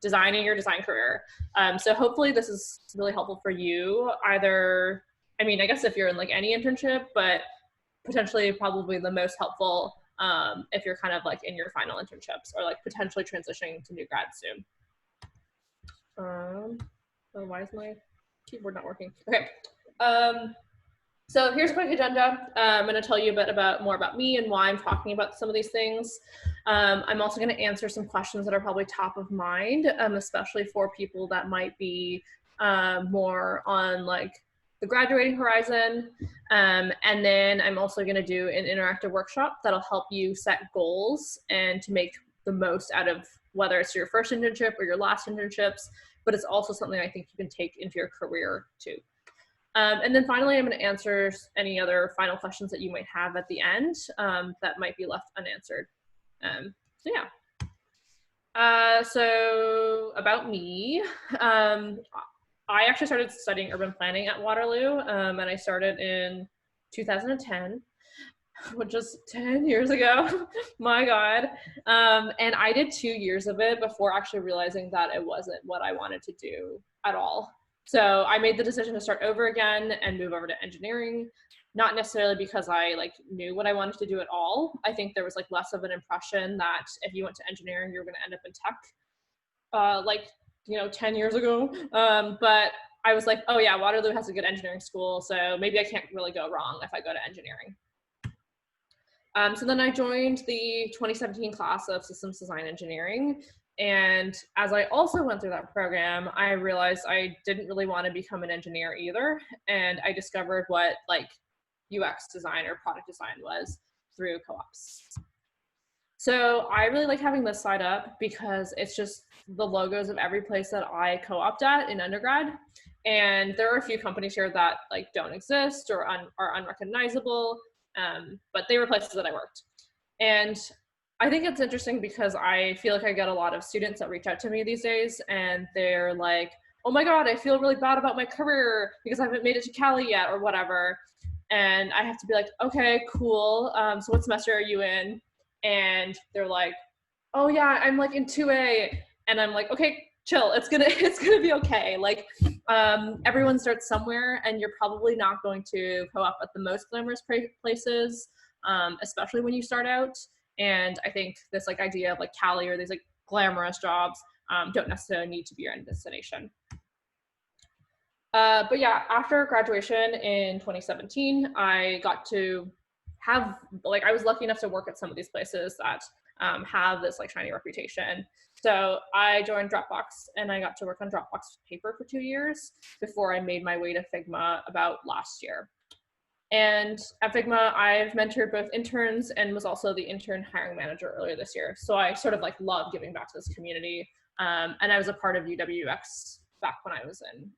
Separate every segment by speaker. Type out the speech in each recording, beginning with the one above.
Speaker 1: designing your design career. So hopefully this is really helpful for you. Either, I mean, I guess if you're in like any internship, but potentially probably the most helpful if you're kind of like in your final internships or like potentially transitioning to new grad soon. Oh, why is my keyboard not working? Okay. So here's a quick agenda. I'm going to tell you a bit more about me and why I'm talking about some of these things. I'm also going to answer some questions that are probably top of mind, especially for people that might be more on like the graduating horizon. And then I'm also going to do an interactive workshop that'll help you set goals and to make the most out of whether it's your first internship or your last internships, but it's also something I think you can take into your career too. And then finally, I'm going to answer any other final questions that you might have at the end that might be left unanswered. So yeah. So about me, I actually started studying urban planning at Waterloo, and I started in 2010, which is 10 years ago. My God. And I did 2 years of it before actually realizing that it wasn't what I wanted to do at all. So I made the decision to start over again and move over to engineering, not necessarily because I like knew what I wanted to do at all. I think there was like less of an impression that if you went to engineering, you were going to end up in tech, like, you know, 10 years ago. But I was like, oh yeah, Waterloo has a good engineering school, so maybe I can't really go wrong if I go to engineering. So then I joined the 2017 class of systems design engineering. And as I also went through that program, I realized I didn't really want to become an engineer either. And I discovered what like UX design or product design was through co-ops. So I really like having this side up because it's just the logos of every place that I co-opt at in undergrad. And there are a few companies here that like don't exist or are unrecognizable, but they were places that I worked. And I think it's interesting because I feel like I get a lot of students that reach out to me these days and they're like, oh my God, I feel really bad about my career because I haven't made it to Cali yet or whatever. And I have to be like, okay, cool. So what semester are you in? And they're like, oh yeah, I'm like in 2A. And I'm like, okay, chill. It's gonna be okay. Like everyone starts somewhere and you're probably not going to co-op at the most glamorous places, especially when you start out. And I think this like idea of like Cali or these like glamorous jobs don't necessarily need to be your end destination. But yeah, after graduation in 2017, I got to have, like, I was lucky enough to work at some of these places that have this like shiny reputation. So I joined Dropbox and I got to work on Dropbox paper for 2 years before I made my way to Figma about last year. And at Figma, I've mentored both interns and was also the intern hiring manager earlier this year. So I sort of like love giving back to this community. And I was a part of UWX back when I was in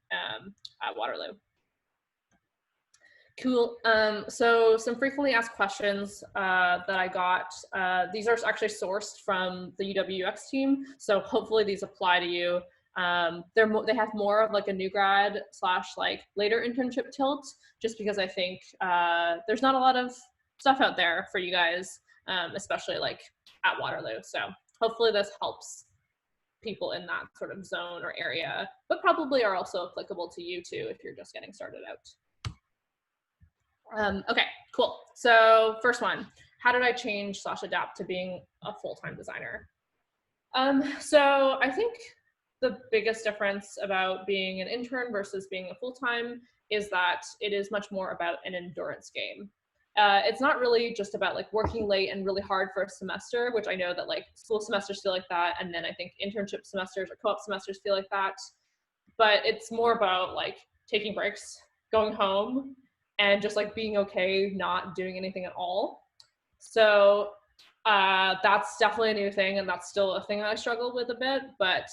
Speaker 1: at Waterloo. Cool. So some frequently asked questions that I got, these are actually sourced from the UWX team. So hopefully these apply to you. They have more of like a new grad / like later internship tilt, just because I think there's not a lot of stuff out there for you guys, especially like at Waterloo. So hopefully this helps people in that sort of zone or area, but probably are also applicable to you too if you're just getting started out. Okay, cool. So first one, how did I change / adapt to being a full-time designer? So I think the biggest difference about being an intern versus being a full-time is that it is much more about an endurance game. It's not really just about like working late and really hard for a semester, which I know that like school semesters feel like that. And then I think internship semesters or co-op semesters feel like that. But it's more about like taking breaks, going home, and just like being okay not doing anything at all. So that's definitely a new thing, and that's still a thing that I struggle with a bit, but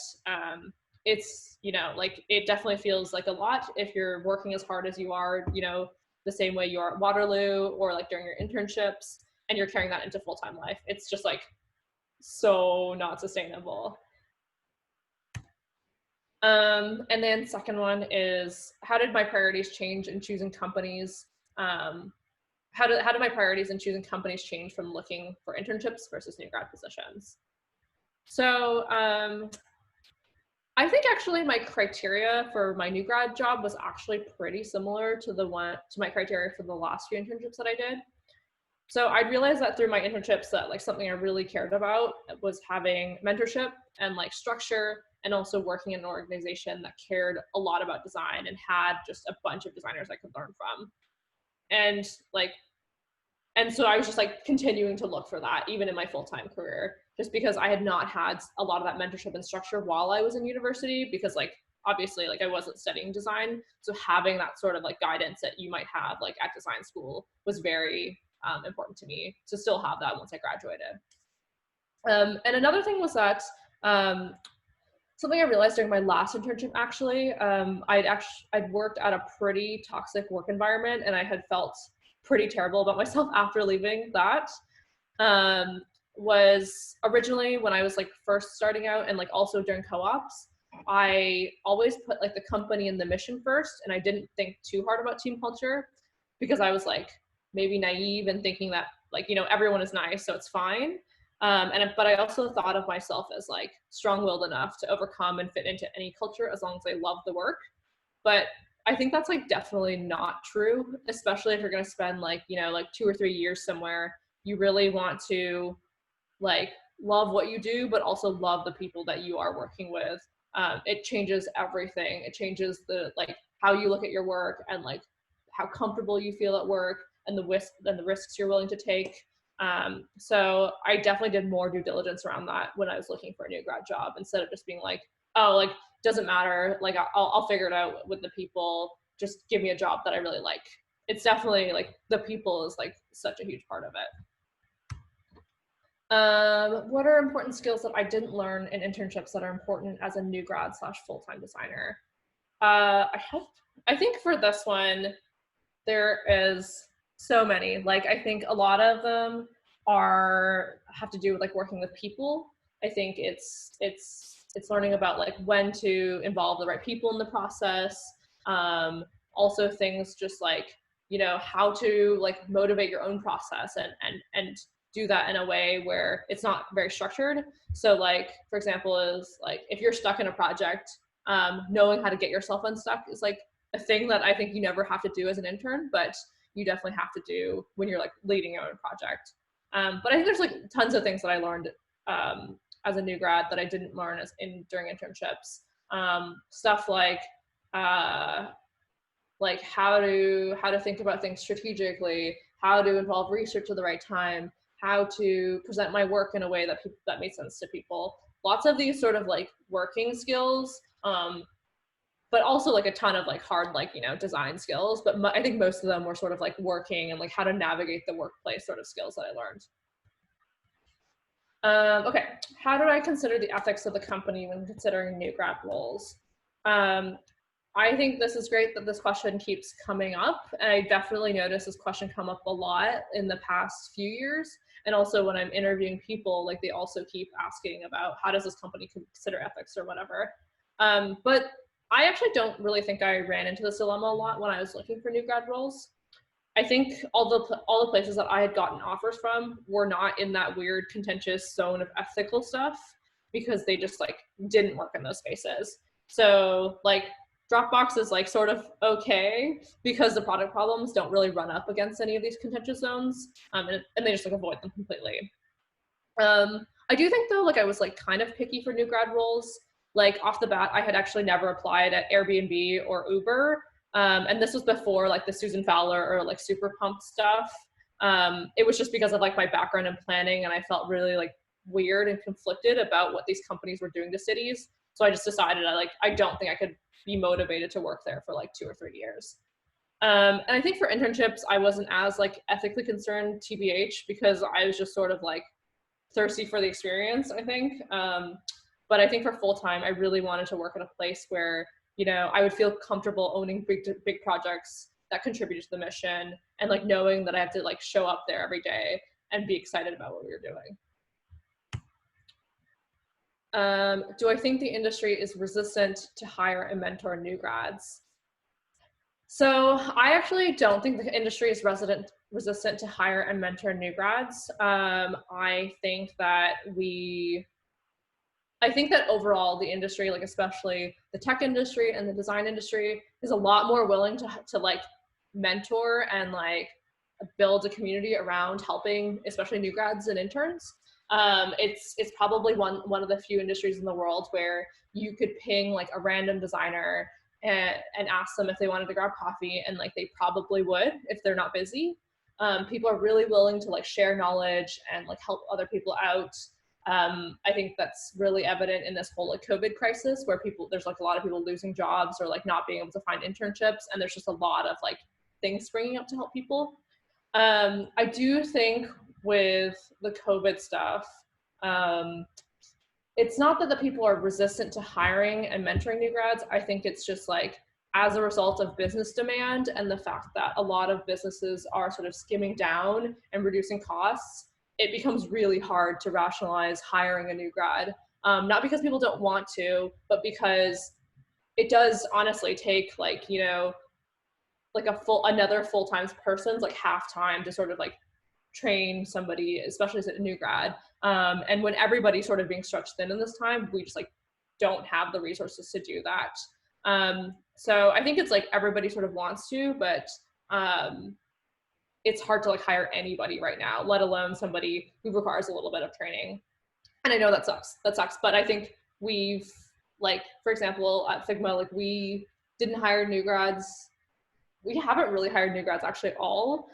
Speaker 1: it's, you know, like it definitely feels like a lot if you're working as hard as you are, you know, the same way you are at Waterloo or like during your internships, and you're carrying that into full-time life. It's just like so not sustainable. And then second one is, how did my priorities change in choosing companies? How did my priorities in choosing companies change from looking for internships versus new grad positions? So I think actually my criteria for my new grad job was actually pretty similar to my criteria for the last few internships that I did. So I realized that through my internships that like something I really cared about was having mentorship and like structure, and also working in an organization that cared a lot about design and had just a bunch of designers I could learn from. And like, and so I was just like continuing to look for that even in my full-time career, just because I had not had a lot of that mentorship and structure while I was in university, because like obviously like I wasn't studying design. So having that sort of like guidance that you might have like at design school was very important to me to still have that once I graduated. And another thing was that something I realized during my last internship, actually, I'd worked at a pretty toxic work environment, and I had felt pretty terrible about myself after leaving that. Um, was originally when I was like first starting out, and like also during co-ops, I always put like the company and the mission first, and I didn't think too hard about team culture, because I was like maybe naive and thinking that like, you know, everyone is nice, so it's fine. But I also thought of myself as like strong-willed enough to overcome and fit into any culture as long as I love the work. But I think that's like definitely not true, especially if you're going to spend like, you know, like 2 or 3 years somewhere. You really want to like love what you do, but also love the people that you are working with. It changes everything. It changes the like how you look at your work, and like how comfortable you feel at work, and the risks you're willing to take. So I definitely did more due diligence around that when I was looking for a new grad job, instead of just being like, oh, like doesn't matter, like I'll figure it out with the people. Just give me a job that I really like. It's definitely like the people is like such a huge part of it. What are important skills that I didn't learn in internships that are important as a new grad / full-time designer? I think for this one, there is so many. Like, I think a lot of them have to do with like working with people. I think it's learning about like when to involve the right people in the process. Also things just like, you know, how to like motivate your own process, and do that in a way where it's not very structured. So like, for example, is like if you're stuck in a project, knowing how to get yourself unstuck is like a thing that I think you never have to do as an intern, but you definitely have to do when you're like leading your own project. But I think there's like tons of things that I learned as a new grad that I didn't learn during internships. Stuff like how to think about things strategically, how to involve research at the right time, how to present my work in a way that made sense to people. Lots of these sort of like working skills, but also like a ton of like hard, like, you know, design skills. But I think most of them were sort of like working and like how to navigate the workplace sort of skills that I learned. Okay, how do I consider the ethics of the company when considering new grad roles? I think this is great that this question keeps coming up. And I definitely noticed this question come up a lot in the past few years. And also when I'm interviewing people, like they also keep asking about how does this company consider ethics or whatever. But I actually don't really think I ran into this dilemma a lot when I was looking for new grad roles. I think all the places that I had gotten offers from were not in that weird contentious zone of ethical stuff, because they just like didn't work in those spaces. So like Dropbox is like sort of okay because the product problems don't really run up against any of these contentious zones, and they just like avoid them completely. I do think though, like I was like kind of picky for new grad roles. Like off the bat, I had actually never applied at Airbnb or Uber. And this was before like the Susan Fowler or like Super Pumped stuff. It was just because of like my background in planning, and I felt really like weird and conflicted about what these companies were doing to cities. So I just decided I don't think I could be motivated to work there for like 2 or 3 years. And I think for internships, I wasn't as like ethically concerned, TBH, because I was just sort of like thirsty for the experience, I think. But I think for full time, I really wanted to work at a place where, you know, I would feel comfortable owning big projects that contributed to the mission, and like knowing that I have to like show up there every day and be excited about what we were doing. Do I think the industry is resistant to hire and mentor new grads? So I actually don't think the industry is resistant to hire and mentor new grads. I think that I think that overall the industry, like especially the tech industry and the design industry, is a lot more willing to like mentor and like build a community around helping, especially new grads and interns. It's probably one of the few industries in the world where you could ping like a random designer and ask them if they wanted to grab coffee, and like they probably would if they're not busy. People are really willing to like share knowledge and like help other people out. I think that's really evident in this whole like COVID crisis, where there's like a lot of people losing jobs or like not being able to find internships, and there's just a lot of like things springing up to help people. I do think with the COVID stuff, um, it's not that the people are resistant to hiring and mentoring new grads. I think it's just like as a result of business demand and the fact that a lot of businesses are sort of skimming down and reducing costs, it becomes really hard to rationalize hiring a new grad. Not because people don't want to, but because it does honestly take like, you know, like another full-time person's like half time to sort of like train somebody, especially as a new grad. And when everybody's sort of being stretched thin in this time, we just like don't have the resources to do that. So I think it's like everybody sort of wants to, but it's hard to like hire anybody right now, let alone somebody who requires a little bit of training. And I know that sucks. That sucks. But I think we've like, for example, at Figma, like we didn't hire new grads. We haven't really hired new grads actually at all,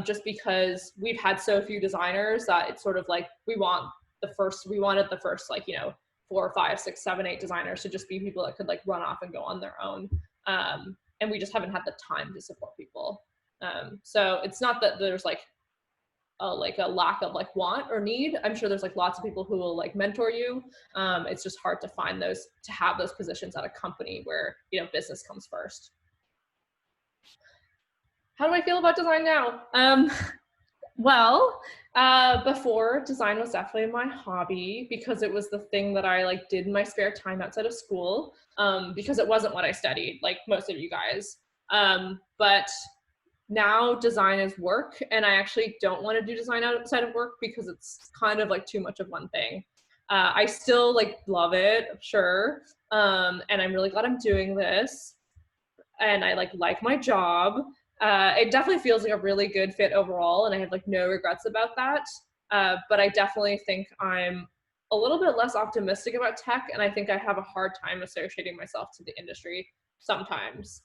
Speaker 1: just because we've had so few designers that it's sort of like we wanted the first like, you know, 4, 5, 6, 7, 8 designers to just be people that could like run off and go on their own. And we just haven't had the time to support people. So it's not that there's like a lack of like want or need. I'm sure there's like lots of people who will like mentor you. It's just hard to find those, to have those positions at a company where, you know, business comes first. How do I feel about design now? Well, before, design was definitely my hobby because it was the thing that I like did in my spare time outside of school, because it wasn't what I studied, like most of you guys. But now design is work, and I actually don't want to do design outside of work because it's kind of like too much of one thing. I still like love it, sure, and I'm really glad I'm doing this, and I like my job. It definitely feels like a really good fit overall, and I have like no regrets about that. But I definitely think I'm a little bit less optimistic about tech, and I think I have a hard time associating myself to the industry sometimes.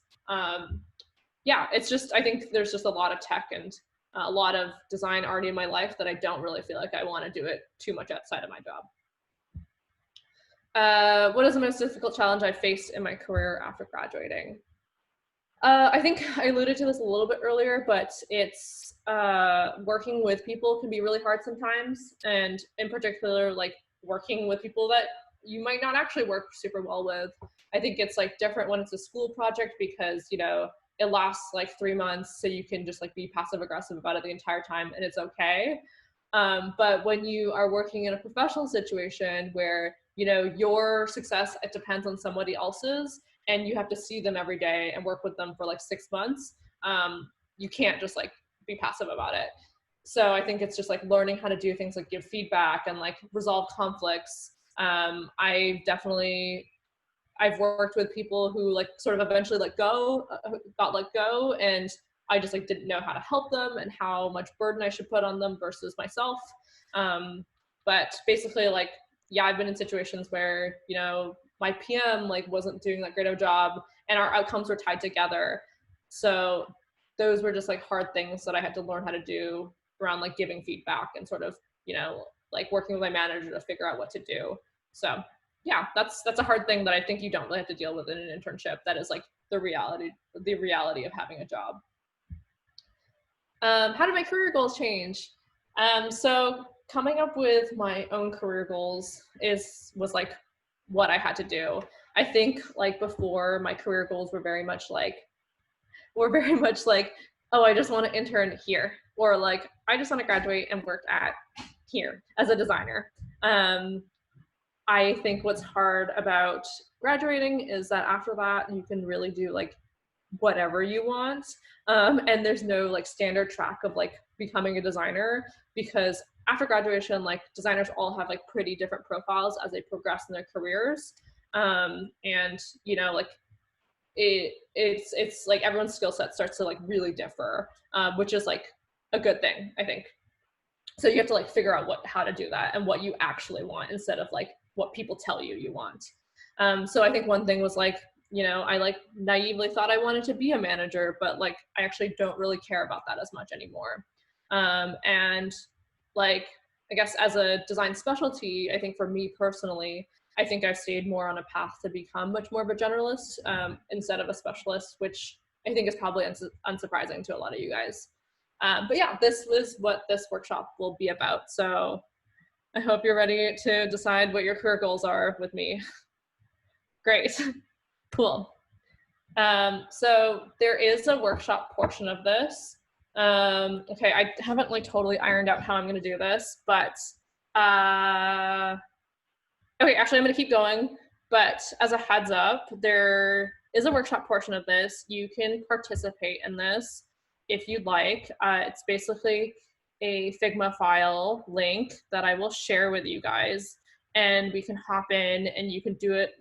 Speaker 1: Yeah, it's just, I think there's just a lot of tech and a lot of design already in my life that I don't really feel like I want to do it too much outside of my job. What is the most difficult challenge I faced in my career after graduating? I think I alluded to this a little bit earlier, but it's working with people can be really hard sometimes. And in particular, like working with people that you might not actually work super well with. I think it's like different when it's a school project because, you know, it lasts like 3 months, so you can just like be passive aggressive about it the entire time and it's okay. But when you are working in a professional situation where, you know, your success, it depends on somebody else's, and you have to see them every day and work with them for like 6 months, you can't just like be passive about it. So I think it's just like learning how to do things like give feedback and like resolve conflicts. I've worked with people who like sort of eventually got let go, and I just like didn't know how to help them and how much burden I should put on them versus myself. But basically, like, yeah, I've been in situations where, you know, my PM like wasn't doing that great of a job and our outcomes were tied together. So those were just like hard things that I had to learn how to do around like giving feedback and sort of, you know, like working with my manager to figure out what to do. So yeah, that's a hard thing that I think you don't really have to deal with in an internship. That is like the reality of having a job. How did my career goals change? So coming up with my own career goals was like what I had to do. I think like before, my career goals were very much like, oh, I just want to intern here, or like I just want to graduate and work at here as a designer. I think what's hard about graduating is that after that you can really do like whatever you want, and there's no like standard track of like becoming a designer, because after graduation, like designers all have like pretty different profiles as they progress in their careers. And you know, like it's like everyone's skill set starts to like really differ, which is like a good thing, I think. So you have to like figure out how to do that and what you actually want instead of like what people tell you you want. So I think one thing was like, you know, I like naively thought I wanted to be a manager, but like I actually don't really care about that as much anymore. And like, I guess as a design specialty, I think for me personally, I think I've stayed more on a path to become much more of a generalist, instead of a specialist, which I think is probably unsurprising to a lot of you guys. But yeah, this was what this workshop will be about. So I hope you're ready to decide what your career goals are with me. Great, cool. So there is a workshop portion of this. Okay, I haven't like totally ironed out how I'm gonna do this, but okay, actually I'm gonna keep going, but as a heads up, there is a workshop portion of this. You can participate in this if you'd like. It's basically a Figma file link that I will share with you guys, and we can hop in and you can do it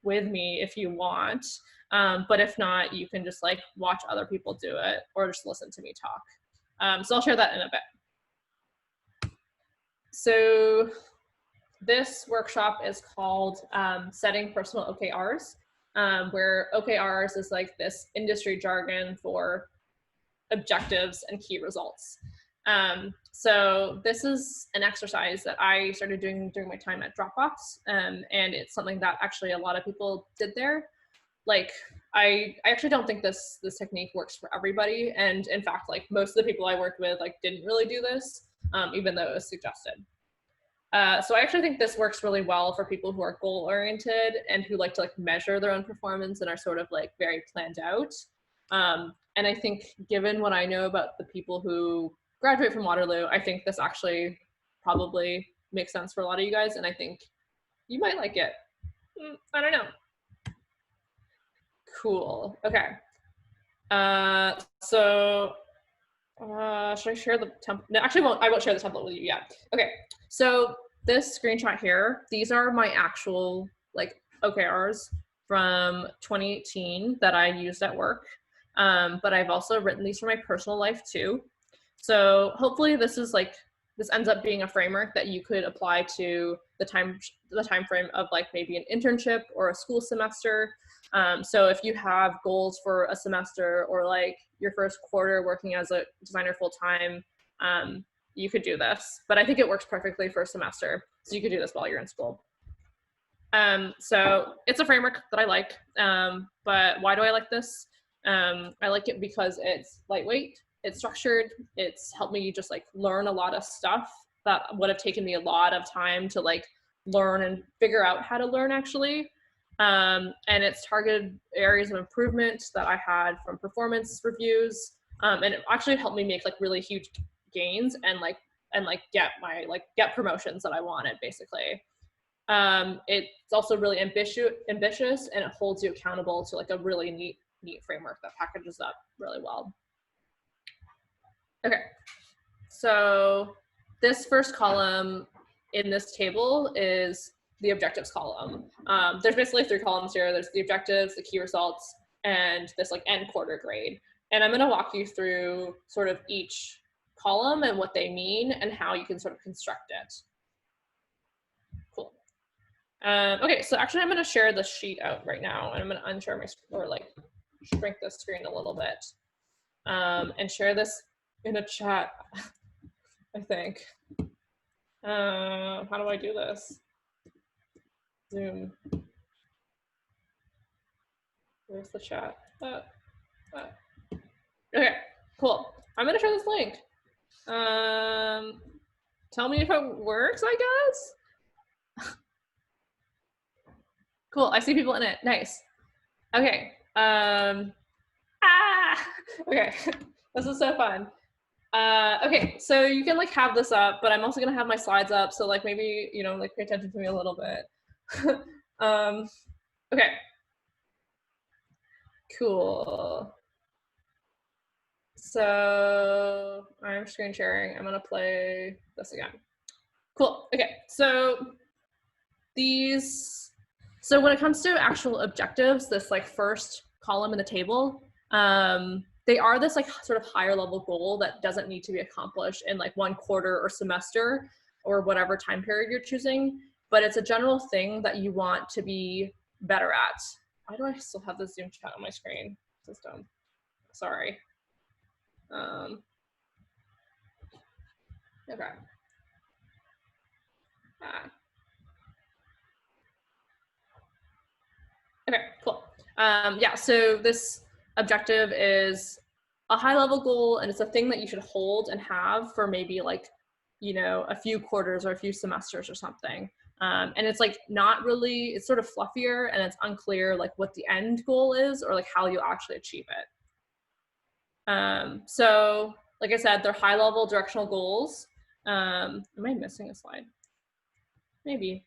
Speaker 1: with me if you want. But if not, you can just like watch other people do it or just listen to me talk. So I'll share that in a bit. So this workshop is called Setting Personal OKRs, where OKRs is like this industry jargon for objectives and key results. So this is an exercise that I started doing during my time at Dropbox, and it's something that actually a lot of people did there. Like I actually don't think this technique works for everybody, and in fact, like most of the people I worked with like didn't really do this, even though it was suggested. So I actually think this works really well for people who are goal oriented and who like to like measure their own performance and are sort of like very planned out. And I think given what I know about the people who graduate from Waterloo, I think this actually probably makes sense for a lot of you guys, and I think you might like it. I don't know. Cool. Okay. So should I share the template? No, actually, I won't share the template with you yet. Okay. So this screenshot here, these are my actual like OKRs from 2018 that I used at work. But I've also written these for my personal life too. So hopefully this ends up being a framework that you could apply to the time frame of like maybe an internship or a school semester. So if you have goals for a semester or like your first quarter working as a designer full time, you could do this. But I think it works perfectly for a semester, so you could do this while you're in school. So it's a framework that I like, but why do I like this? I like it because it's lightweight, it's structured, it's helped me just like learn a lot of stuff that would have taken me a lot of time to like learn and figure out how to learn actually. And it's targeted areas of improvement that I had from performance reviews. And it actually helped me make like really huge gains and get promotions that I wanted basically. It's also really ambitious and it holds you accountable to like a really neat framework that packages up really well. Okay, so this first column in this table is the objectives column. There's basically 3 columns here. There's the objectives, the key results, and this like end quarter grade. And I'm gonna walk you through sort of each column and what they mean and how you can sort of construct it. Cool. Okay, so actually I'm gonna share the sheet out right now and I'm gonna unshare my, or like shrink the screen a little bit, and share this in a chat, I think. How do I do this? Zoom. Where's the chat? Okay, cool. I'm gonna share this link. Tell me if it works, I guess. Cool, I see people in it, nice. Okay, okay, this is so fun. Okay, so you can like have this up, but I'm also gonna have my slides up, so like maybe, you know, like pay attention to me a little bit. Okay, cool. So I'm screen sharing. I'm gonna play this again. Cool. Okay, so when it comes to actual objectives, this like first column in the table, they are this like sort of higher level goal that doesn't need to be accomplished in like 1 quarter or semester or whatever time period you're choosing, but it's a general thing that you want to be better at. Why do I still have the Zoom chat on my screen? System. Sorry. Okay. Okay, cool. Yeah, so this objective is a high level goal, and it's a thing that you should hold and have for maybe like, you know, a few quarters or a few semesters or something. And it's like not really, it's sort of fluffier, and it's unclear like what the end goal is or like how you actually achieve it. So like I said, they're high level directional goals. Am I missing a slide? Maybe.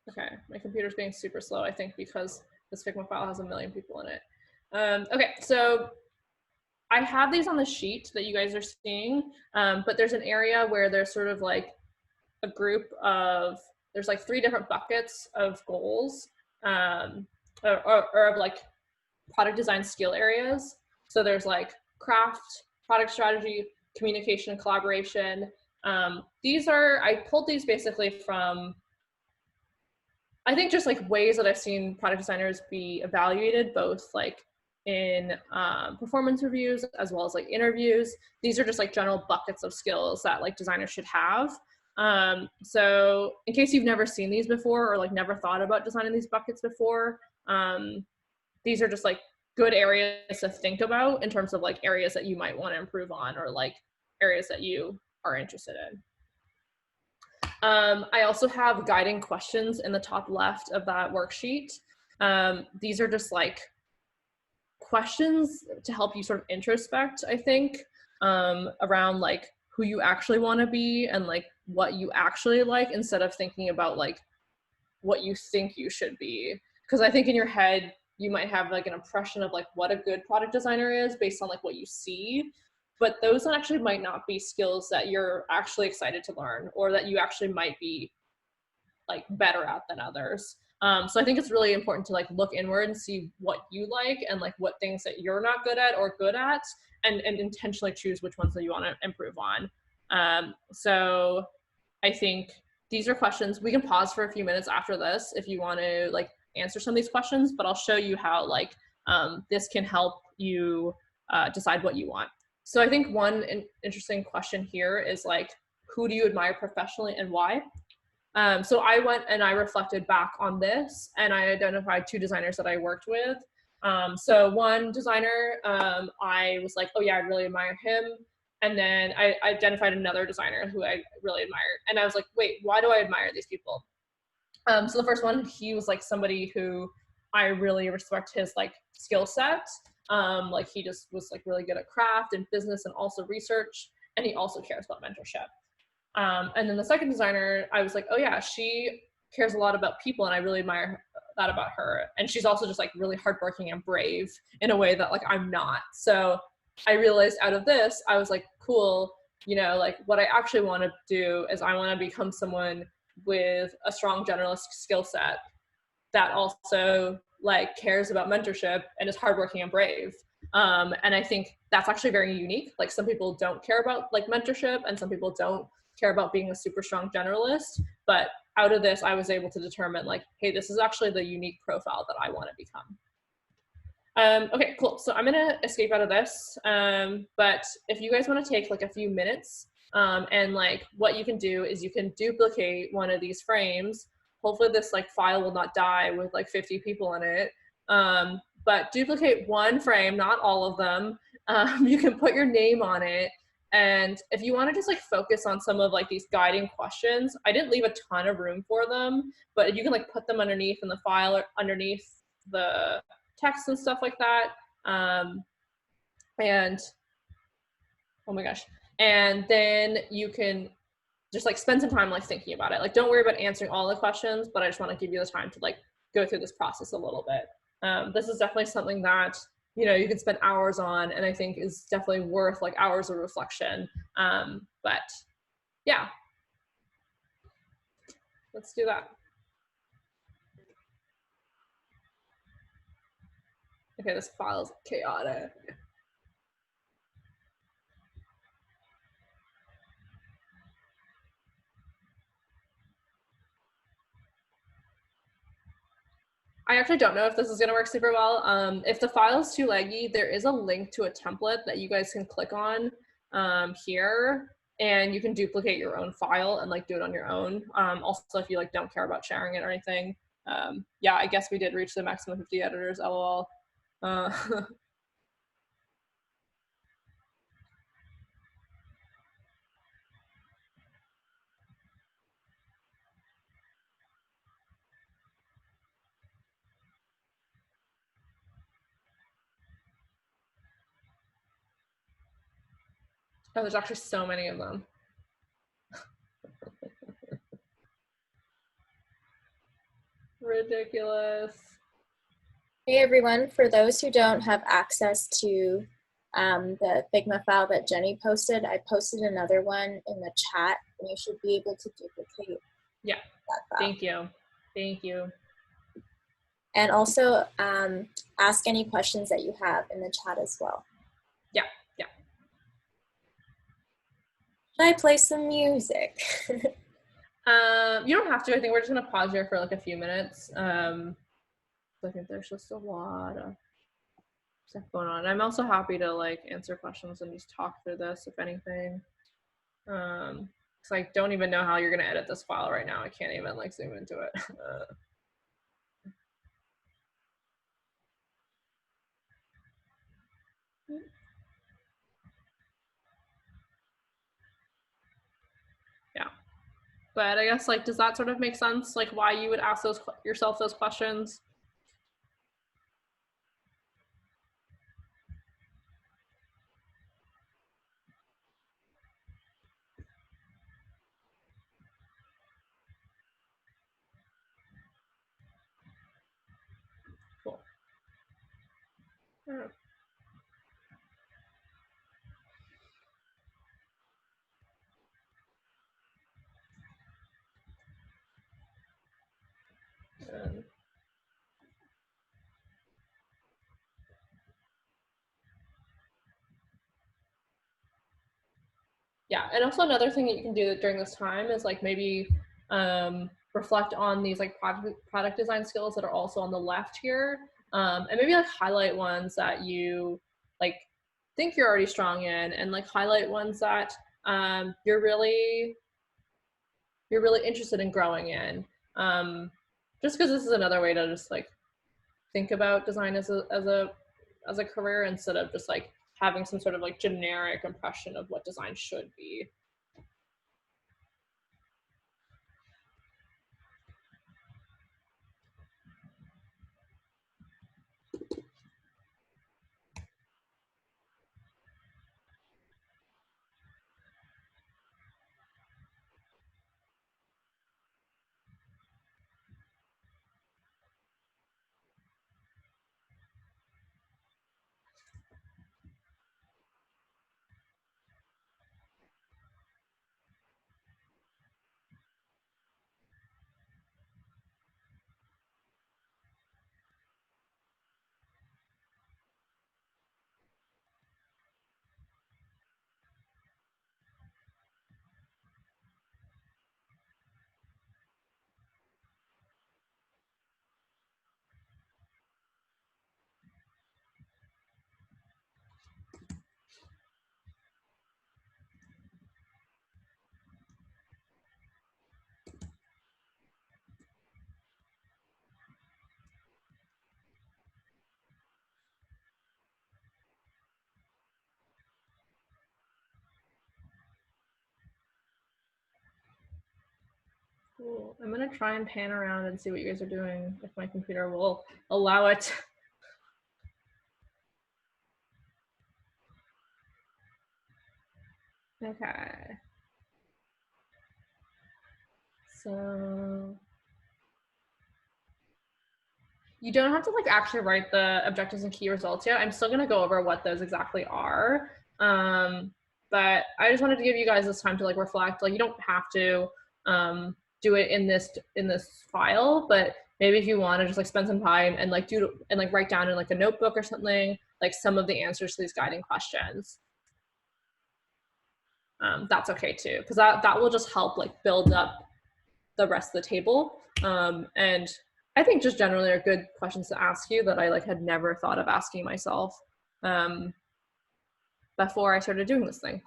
Speaker 1: Okay, my computer's being super slow, I think, because this Figma file has 1 million people in it. Okay, so I have these on the sheet that you guys are seeing, but there's an area where there's sort of like a group of, there's like 3 different buckets of goals, or of like product design skill areas. So there's like craft, product strategy, communication, collaboration. These are, I pulled these basically from, I think just like ways that I've seen product designers be evaluated, both like in performance reviews as well as like interviews. These are just like general buckets of skills that like designers should have. So in case you've never seen these before or like never thought about designing these buckets before, these are just like good areas to think about in terms of like areas that you might want to improve on or like areas that you are interested in. I also have guiding questions in the top left of that worksheet. These are just like questions to help you sort of introspect, I think, around like who you actually want to be and like what you actually like, instead of thinking about like what you think you should be. Because I think in your head, you might have like an impression of like what a good product designer is based on like what you see, but those actually might not be skills that you're actually excited to learn or that you actually might be like better at than others. So I think it's really important to like look inward and see what you like and like what things that you're not good at or good at, and intentionally choose which ones that you want to improve on. So I think these are questions. We can pause for a few minutes after this if you want to like answer some of these questions, but I'll show you how like this can help you decide what you want. So I think one interesting question here is like, who do you admire professionally and why? So I went and I reflected back on this, and I identified 2 designers that I worked with. So one designer, I was like, oh yeah, I really admire him. And then I identified another designer who I really admired. And I was like, wait, why do I admire these people? So the first one, he was like somebody who I really respect his like skill set. Like he just was like really good at craft and business and also research. And he also cares about mentorship. And then the second designer, I was like, oh yeah, she cares a lot about people, and I really admire that about her. And she's also just like really hardworking and brave in a way that like I'm not. So I realized out of this, I was like, cool, you know, like what I actually want to do is I want to become someone with a strong generalist skill set that also like cares about mentorship and is hardworking and brave. And I think that's actually very unique. Like some people don't care about like mentorship, and some people don't care about being a super strong generalist. But out of this, I was able to determine like, hey, this is actually the unique profile that I want to become. Okay, cool. So I'm gonna escape out of this. But if you guys want to take like a few minutes, and like what you can do is you can duplicate one of these frames. Hopefully this like file will not die with like 50 people in it. But duplicate one frame, not all of them. You can put your name on it. And if you want to just like focus on some of like these guiding questions, I didn't leave a ton of room for them, but you can like put them underneath in the file or underneath the text and stuff like that. And oh my gosh. And then you can just like spend some time like thinking about it. Like don't worry about answering all the questions, but I just want to give you the time to like go through this process a little bit. This is definitely something that you know, you can spend hours on, and I think is definitely worth like hours of reflection. But yeah, let's do that. Okay, this file is chaotic. I actually don't know if this is going to work super well. If the file is too laggy, there is a link to a template that you guys can click on here, and you can duplicate your own file and like do it on your own. Also, if you like don't care about sharing it or anything. Yeah, I guess we did reach the maximum 50 editors, lol. Oh, there's actually so many of them. Ridiculous.
Speaker 2: Hey everyone, for those who don't have access to the Figma file that Jenny posted, I posted another one in the chat, and you should be able to duplicate
Speaker 1: Yeah,
Speaker 2: that file.
Speaker 1: thank you. Thank you.
Speaker 2: And also ask any questions that you have in the chat as well.
Speaker 1: Yeah, yeah.
Speaker 2: Should I play some music?
Speaker 1: You don't have to. I think we're just gonna pause here for like a few minutes. I think there's just a lot of stuff going on. I'm also happy to like answer questions and just talk through this if anything. Because I don't even know how you're gonna edit this file right now. I can't even like zoom into it. Yeah, but I guess like, does that sort of make sense? Like, why you would ask yourself those questions? Cool. And yeah, and also another thing that you can do during this time is like maybe reflect on these like product design skills that are also on the left here, and maybe like highlight ones that you like think you're already strong in, and like highlight ones that you're really interested in growing in. Just because this is another way to just like think about design as a career instead of just like having some sort of like generic impression of what design should be. Cool. I'm gonna try and pan around and see what you guys are doing if my computer will allow it. Okay. So You don't have to like actually write the objectives and key results yet. I'm still gonna go over what those exactly are. But I just wanted to give you guys this time to like reflect. Like you don't have to do it in this file, but maybe if you want to just like spend some time and like do and like write down in like a notebook or something like some of the answers to these guiding questions. That's okay too, because that will just help like build up the rest of the table. And I think just generally are good questions to ask you that I like had never thought of asking myself before I started doing this thing.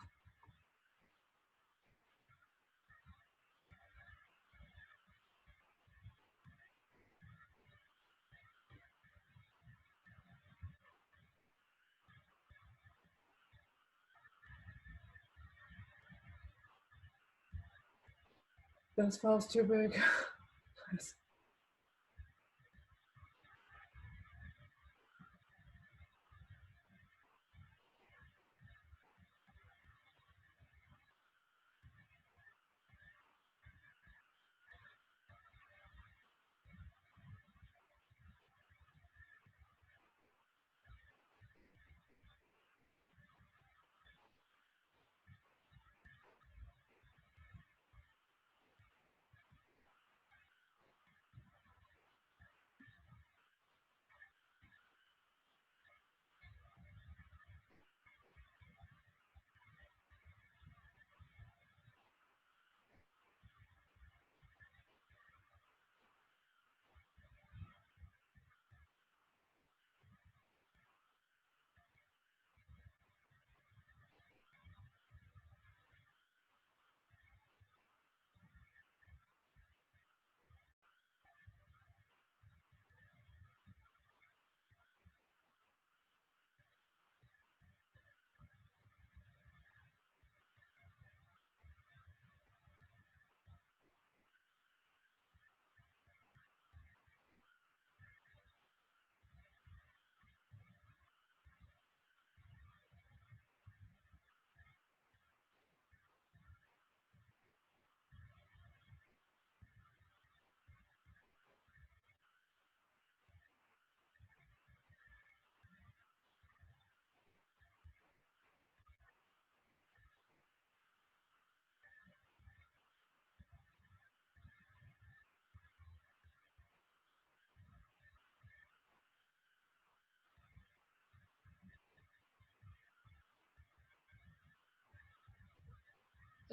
Speaker 1: This file's too big.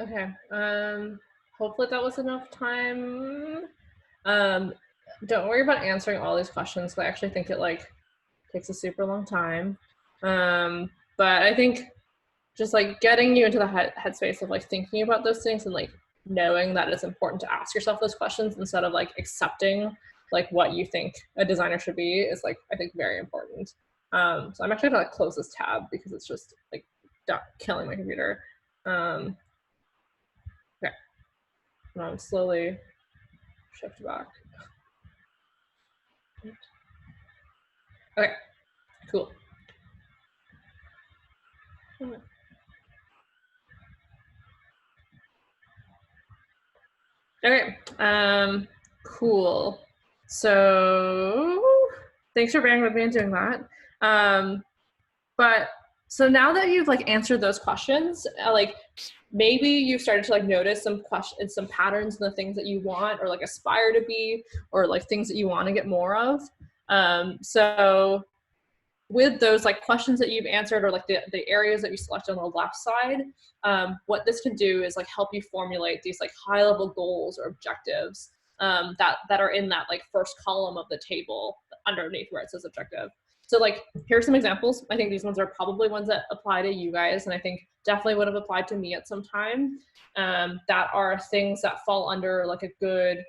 Speaker 1: Okay. Hopefully that was enough time. Don't worry about answering all these questions. I actually think it like takes a super long time. But I think just like getting you into the headspace of like thinking about those things and like knowing that it's important to ask yourself those questions instead of like accepting like what you think a designer should be is like I think very important. So I'm actually gonna like close this tab because it's just like killing my computer. Okay, and I'm slowly shift back. Okay, cool. Okay, cool. So thanks for bearing with me and doing that. But so now that you've like answered those questions, like maybe you started to like notice some questions, some patterns in the things that you want or like aspire to be, or like things that you want to get more of. So with those like questions that you've answered or like the areas that you select on the left side, what this can do is like help you formulate these like high level goals or objectives that are in that like first column of the table underneath where it says objective. So like here's some examples. I think these ones are probably ones that apply to you guys, and I think definitely would have applied to me at some time. That are things that fall under like a good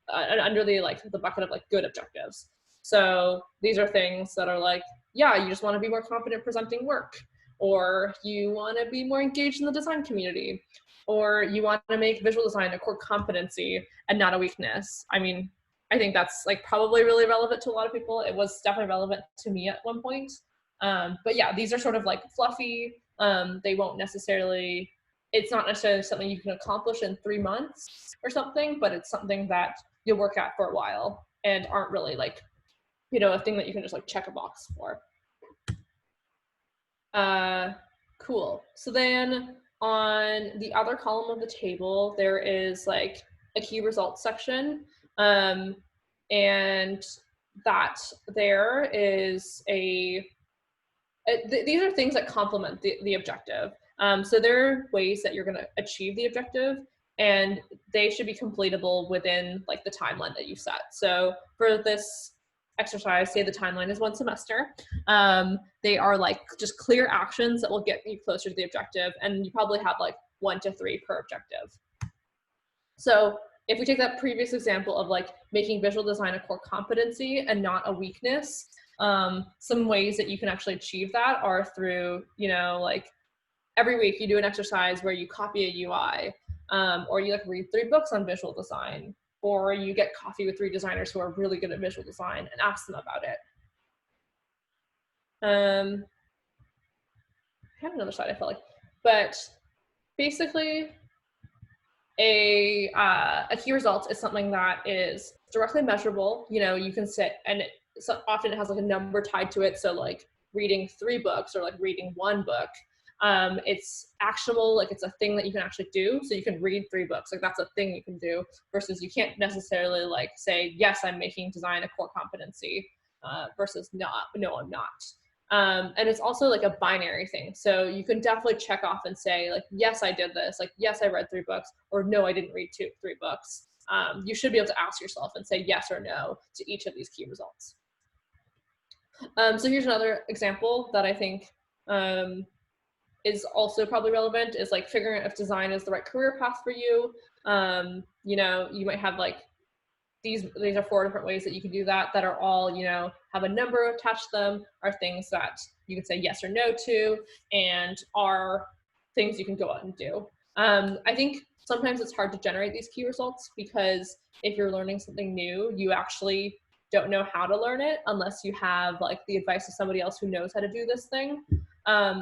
Speaker 1: under the like the bucket of like good objectives. So these are things that are like, yeah, you just want to be more confident presenting work, or you want to be more engaged in the design community, or you want to make visual design a core competency and not a weakness. I mean, I think that's like probably really relevant to a lot of people. It was definitely relevant to me at one point. But yeah, these are sort of like fluffy. They won't necessarily, it's not necessarily something you can accomplish in 3 months or something, but it's something that you'll work at for a while and aren't really like a thing that you can just like check a box for. Cool. So then on the other column of the table, there is like a key results section. And that there is these are things that complement the objective. So there are ways that you're going to achieve the objective, and they should be completable within like the timeline that you set. So for this exercise, say the timeline is 1 semester. They are like just clear actions that will get you closer to the objective, and you probably have like 1 to 3 per objective. So if we take that previous example of like making visual design a core competency and not a weakness, some ways that you can actually achieve that are through, like every week you do an exercise where you copy a UI, or you like read 3 books on visual design, or you get coffee with 3 designers who are really good at visual design and ask them about it. I have another slide I felt like, but basically a key result is something that is directly measurable. You can sit, and so often it has like a number tied to it. So like reading 3 books or like reading 1 book, it's actionable, like it's a thing that you can actually do. So you can read 3 books, like that's a thing you can do, versus you can't necessarily like say, yes, I'm making design a core competency, versus no, I'm not. And it's also like a binary thing. So you can definitely check off and say like, yes, I did this, like, yes, I read 3 books, or no, I didn't read 3 books. You should be able to ask yourself and say yes or no to each of these key results. So here's another example that I think is also probably relevant, is like figuring out if design is the right career path for you. You might have like, these are 4 different ways that you can do that are all, have a number attached to them, are things that you can say yes or no to, and are things you can go out and do. I think sometimes it's hard to generate these key results, because if you're learning something new, you actually don't know how to learn it unless you have like the advice of somebody else who knows how to do this thing.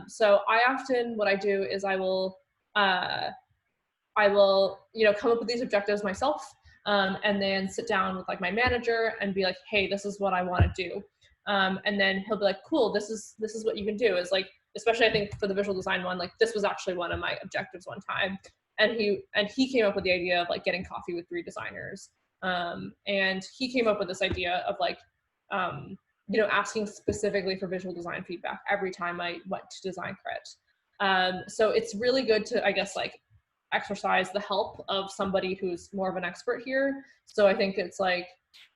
Speaker 1: So what I do is I will come up with these objectives myself, and then sit down with like my manager and be like, hey, this is what I want to do. And then he'll be like, cool, this is what you can do. Is like, especially I think for the visual design one, like this was actually one of my objectives one time. And he came up with the idea of like getting coffee with 3 designers. And he came up with this idea of like, asking specifically for visual design feedback every time I went to design crit. So it's really good to, I guess, like exercise the help of somebody who's more of an expert here. So I think it's like,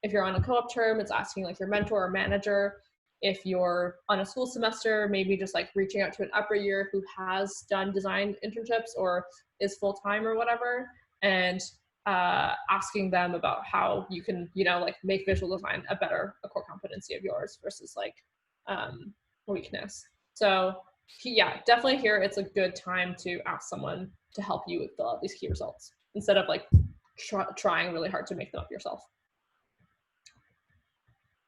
Speaker 1: if you're on a co-op term, it's asking like your mentor or manager. If you're on a school semester, maybe just like reaching out to an upper year who has done design internships or is full-time or whatever, and asking them about how you can, like make visual design a core competency of yours versus like a weakness. So yeah, definitely here it's a good time to ask someone to help you fill out these key results instead of like trying really hard to make them up yourself.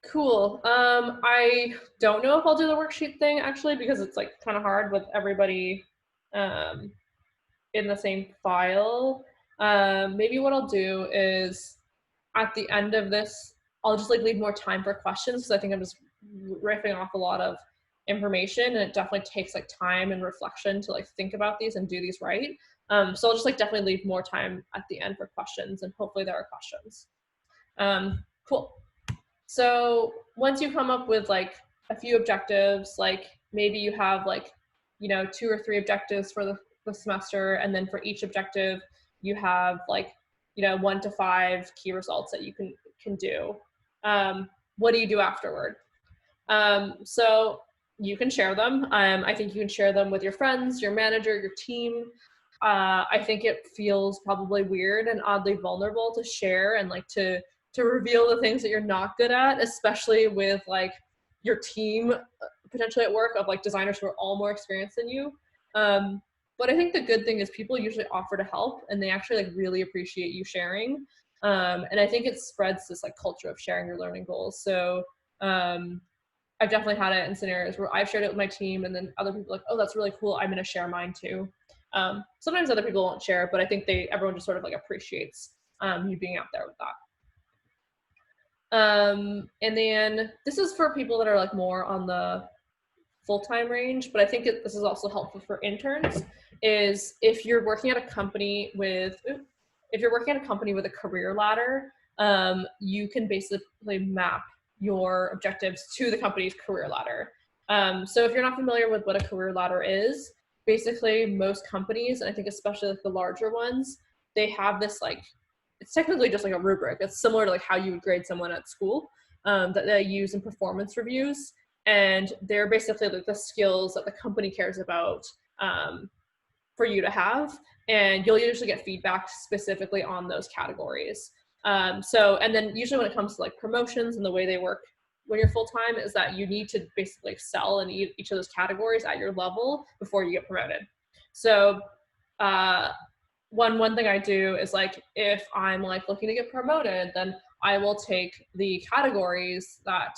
Speaker 1: Cool. I don't know if I'll do the worksheet thing actually, because it's like kind of hard with everybody in the same file. Maybe what I'll do is at the end of this, I'll just like leave more time for questions, because I think I'm just riffing off a lot of information, and it definitely takes like time and reflection to like think about these and do these right. So I'll just like definitely leave more time at the end for questions, and hopefully there are questions. Cool. So once you come up with like a few objectives, like maybe you have like, 2 or 3 objectives for the semester, and then for each objective you have like, 1 to 5 key results that you can do. What do you do afterward? So you can share them. I think you can share them with your friends, your manager, your team. I think it feels probably weird and oddly vulnerable to share and like to reveal the things that you're not good at, especially with like your team potentially at work of like designers who are all more experienced than you. But I think the good thing is people usually offer to help, and they actually like really appreciate you sharing. And I think it spreads this like culture of sharing your learning goals. So I've definitely had it in scenarios where I've shared it with my team, and then other people are like, oh, that's really cool, I'm going to share mine too. Sometimes other people won't share, but I think everyone just sort of like appreciates you being out there with that. And then this is for people that are like more on the full-time range, but I think this is also helpful for interns, is if you're working at a company with a career ladder, you can basically map your objectives to the company's career ladder. So if you're not familiar with what a career ladder is, basically most companies, and I think especially like the larger ones, they have this like, it's technically just like a rubric. It's similar to like how you would grade someone at school, that they use in performance reviews. And they're basically like the skills that the company cares about, for you to have. And you'll usually get feedback specifically on those categories. And then usually when it comes to like promotions and the way they work when you're full-time is that you need to basically excel in each of those categories at your level before you get promoted. So one thing I do is like, if I'm like looking to get promoted, then I will take the categories that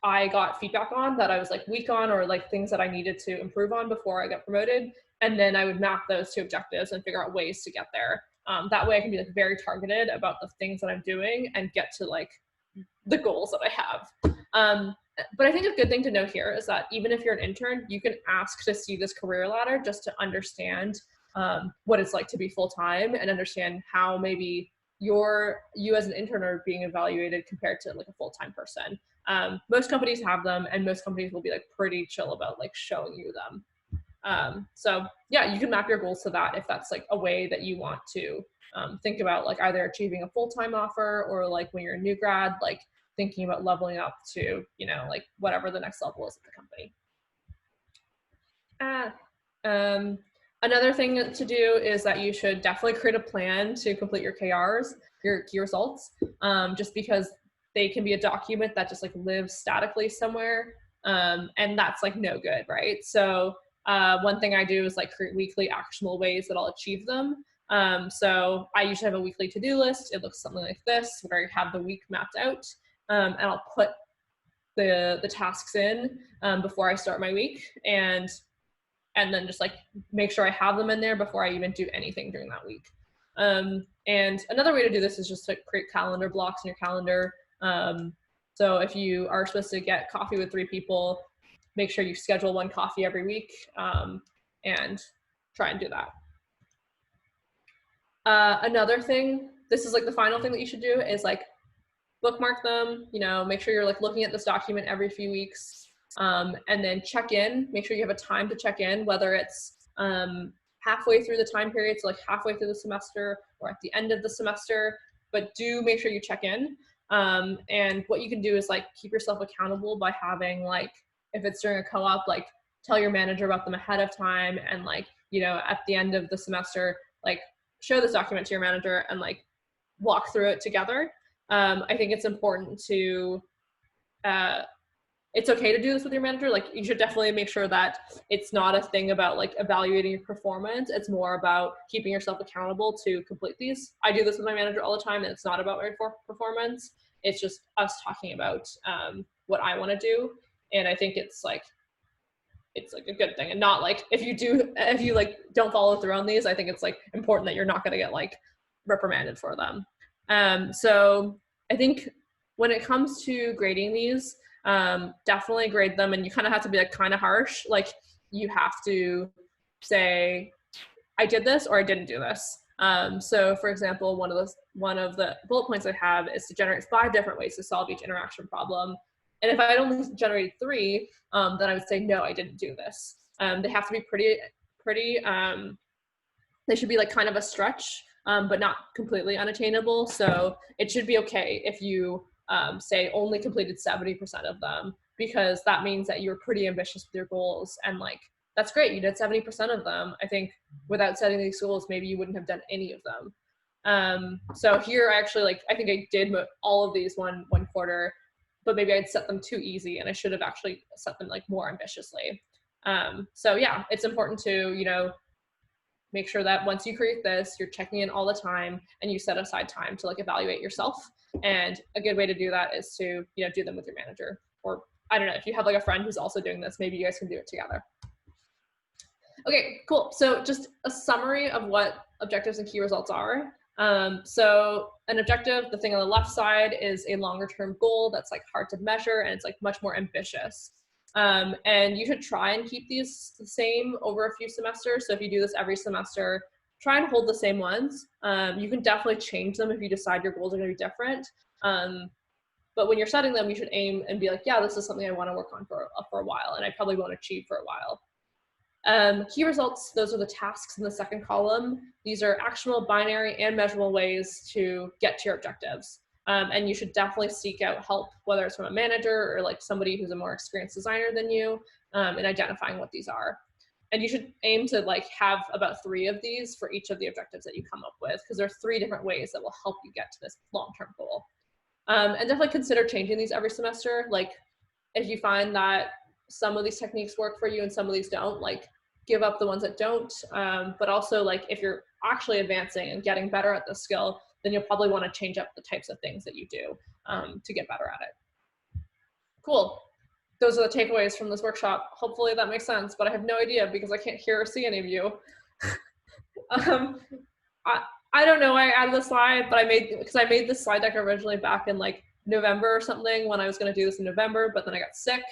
Speaker 1: I got feedback on, that I was like weak on, or like things that I needed to improve on before I got promoted. And then I would map those to objectives and figure out ways to get there. That way I can be like very targeted about the things that I'm doing and get to like the goals that I have. But I think a good thing to know here is that even if you're an intern, you can ask to see this career ladder just to understand what it's like to be full-time, and understand how maybe you as an intern are being evaluated compared to like a full-time person. Most companies have them, and most companies will be like pretty chill about like showing you them. So yeah, you can map your goals to that if that's like a way that you want to think about like either achieving a full-time offer, or like when you're a new grad, like thinking about leveling up to, like whatever the next level is at the company. Another thing to do is that you should definitely create a plan to complete your KRs, your key results, just because they can be a document that just like lives statically somewhere, and that's like no good, right? So one thing I do is like create weekly actionable ways that I'll achieve them. So I usually have a weekly to-do list. It looks something like this, where I have the week mapped out, and I'll put the tasks in before I start my week, and then just like make sure I have them in there before I even do anything during that week. And another way to do this is just to create calendar blocks in your calendar. So if you are supposed to get coffee with 3 people, make sure you schedule 1 coffee every week, and try and do that. Another thing, this is like the final thing that you should do, is like bookmark them, make sure you're like looking at this document every few weeks, and then check in, make sure you have a time to check in, whether it's halfway through the time period, so like halfway through the semester or at the end of the semester, but do make sure you check in. And what you can do is like keep yourself accountable by having like, if it's during a co-op, like tell your manager about them ahead of time, and like, at the end of the semester, like show this document to your manager and like walk through it together. I think it's important to, it's okay to do this with your manager. Like you should definitely make sure that it's not a thing about like evaluating your performance. It's more about keeping yourself accountable to complete these. I do this with my manager all the time, and it's not about my performance. It's just us talking about what I want to do. And I think it's like a good thing, and not like if you like don't follow through on these, I think it's like important that you're not going to get like reprimanded for them. So I think when it comes to grading these, definitely grade them, and you kind of have to be like kind of harsh. Like you have to say, I did this or I didn't do this. So for example, one of the bullet points I have is to generate 5 different ways to solve each interaction problem. And if I had only generated 3, then I would say, no, I didn't do this. They have to be pretty, they should be like kind of a stretch, but not completely unattainable. So it should be okay if you say only completed 70% of them, because that means that you're pretty ambitious with your goals, and like, that's great, you did 70% of them. I think without setting these goals, maybe you wouldn't have done any of them. So here, actually, I think I did all of these one quarter, but maybe I'd set them too easy, and I should have actually set them like more ambitiously. So yeah, it's important to, make sure that once you create this, you're checking in all the time, and you set aside time to like evaluate yourself. And a good way to do that is to, do them with your manager, or I don't know, if you have like a friend who's also doing this, maybe you guys can do it together. Okay, cool. So just a summary of what objectives and key results are. So an objective, the thing on the left side, is a longer term goal that's like hard to measure and it's like much more ambitious. And you should try and keep these the same over a few semesters. So if you do this every semester, try and hold the same ones. You can definitely change them if you decide your goals are going to be different. But when you're setting them, you should aim and be like, yeah, this is something I want to work on for a while, and I probably won't achieve for a while. Key results, those are the tasks in the second column. These are actionable, binary, and measurable ways to get to your objectives. And you should definitely seek out help, whether it's from a manager or like somebody who's a more experienced designer than you, in identifying what these are. And you should aim to like have about 3 of these for each of the objectives that you come up with, because there are 3 different ways that will help you get to this long-term goal. And definitely consider changing these every semester. Like if you find that some of these techniques work for you and some of these don't, like give up the ones that don't. But also like if you're actually advancing and getting better at the skill, then you'll probably want to change up the types of things that you do to get better at it. Cool. Those are the takeaways from this workshop. Hopefully that makes sense, but I have no idea because I can't hear or see any of you. I don't know why I added the slide, but I made this slide deck originally back in like November or something when I was going to do this in November, but then I got sick.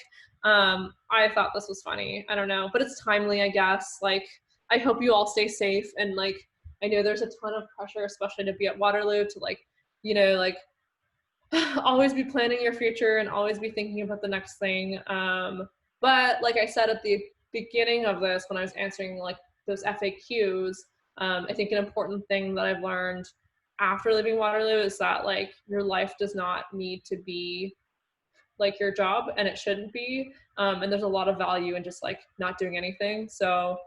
Speaker 1: I thought this was funny. I don't know, but it's timely, I guess. Like, I hope you all stay safe. And like, I know there's a ton of pressure, especially to be at Waterloo, to like, you know, like always be planning your future and always be thinking about the next thing. But like I said at the beginning of this, when I was answering like those FAQs, I think an important thing that I've learned after leaving Waterloo is that like your life does not need to be like your job, and it shouldn't be. And there's a lot of value in just like not doing anything. So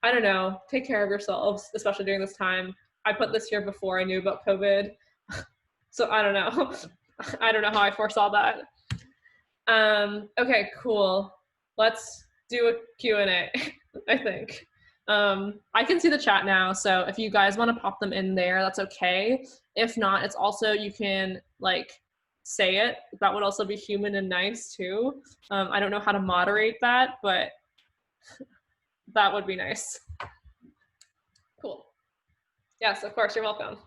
Speaker 1: I don't know, take care of yourselves, especially during this time. I put this here before I knew about COVID. So I don't know. I don't know how I foresaw that. Okay, cool. Let's do a Q&A, I think. I can see the chat now, so if you guys want to pop them in there, that's okay. If not, it's also, you can like say it. That would also be human and nice too. I don't know how to moderate that, but that would be nice. Cool. Yes, of course, you're welcome.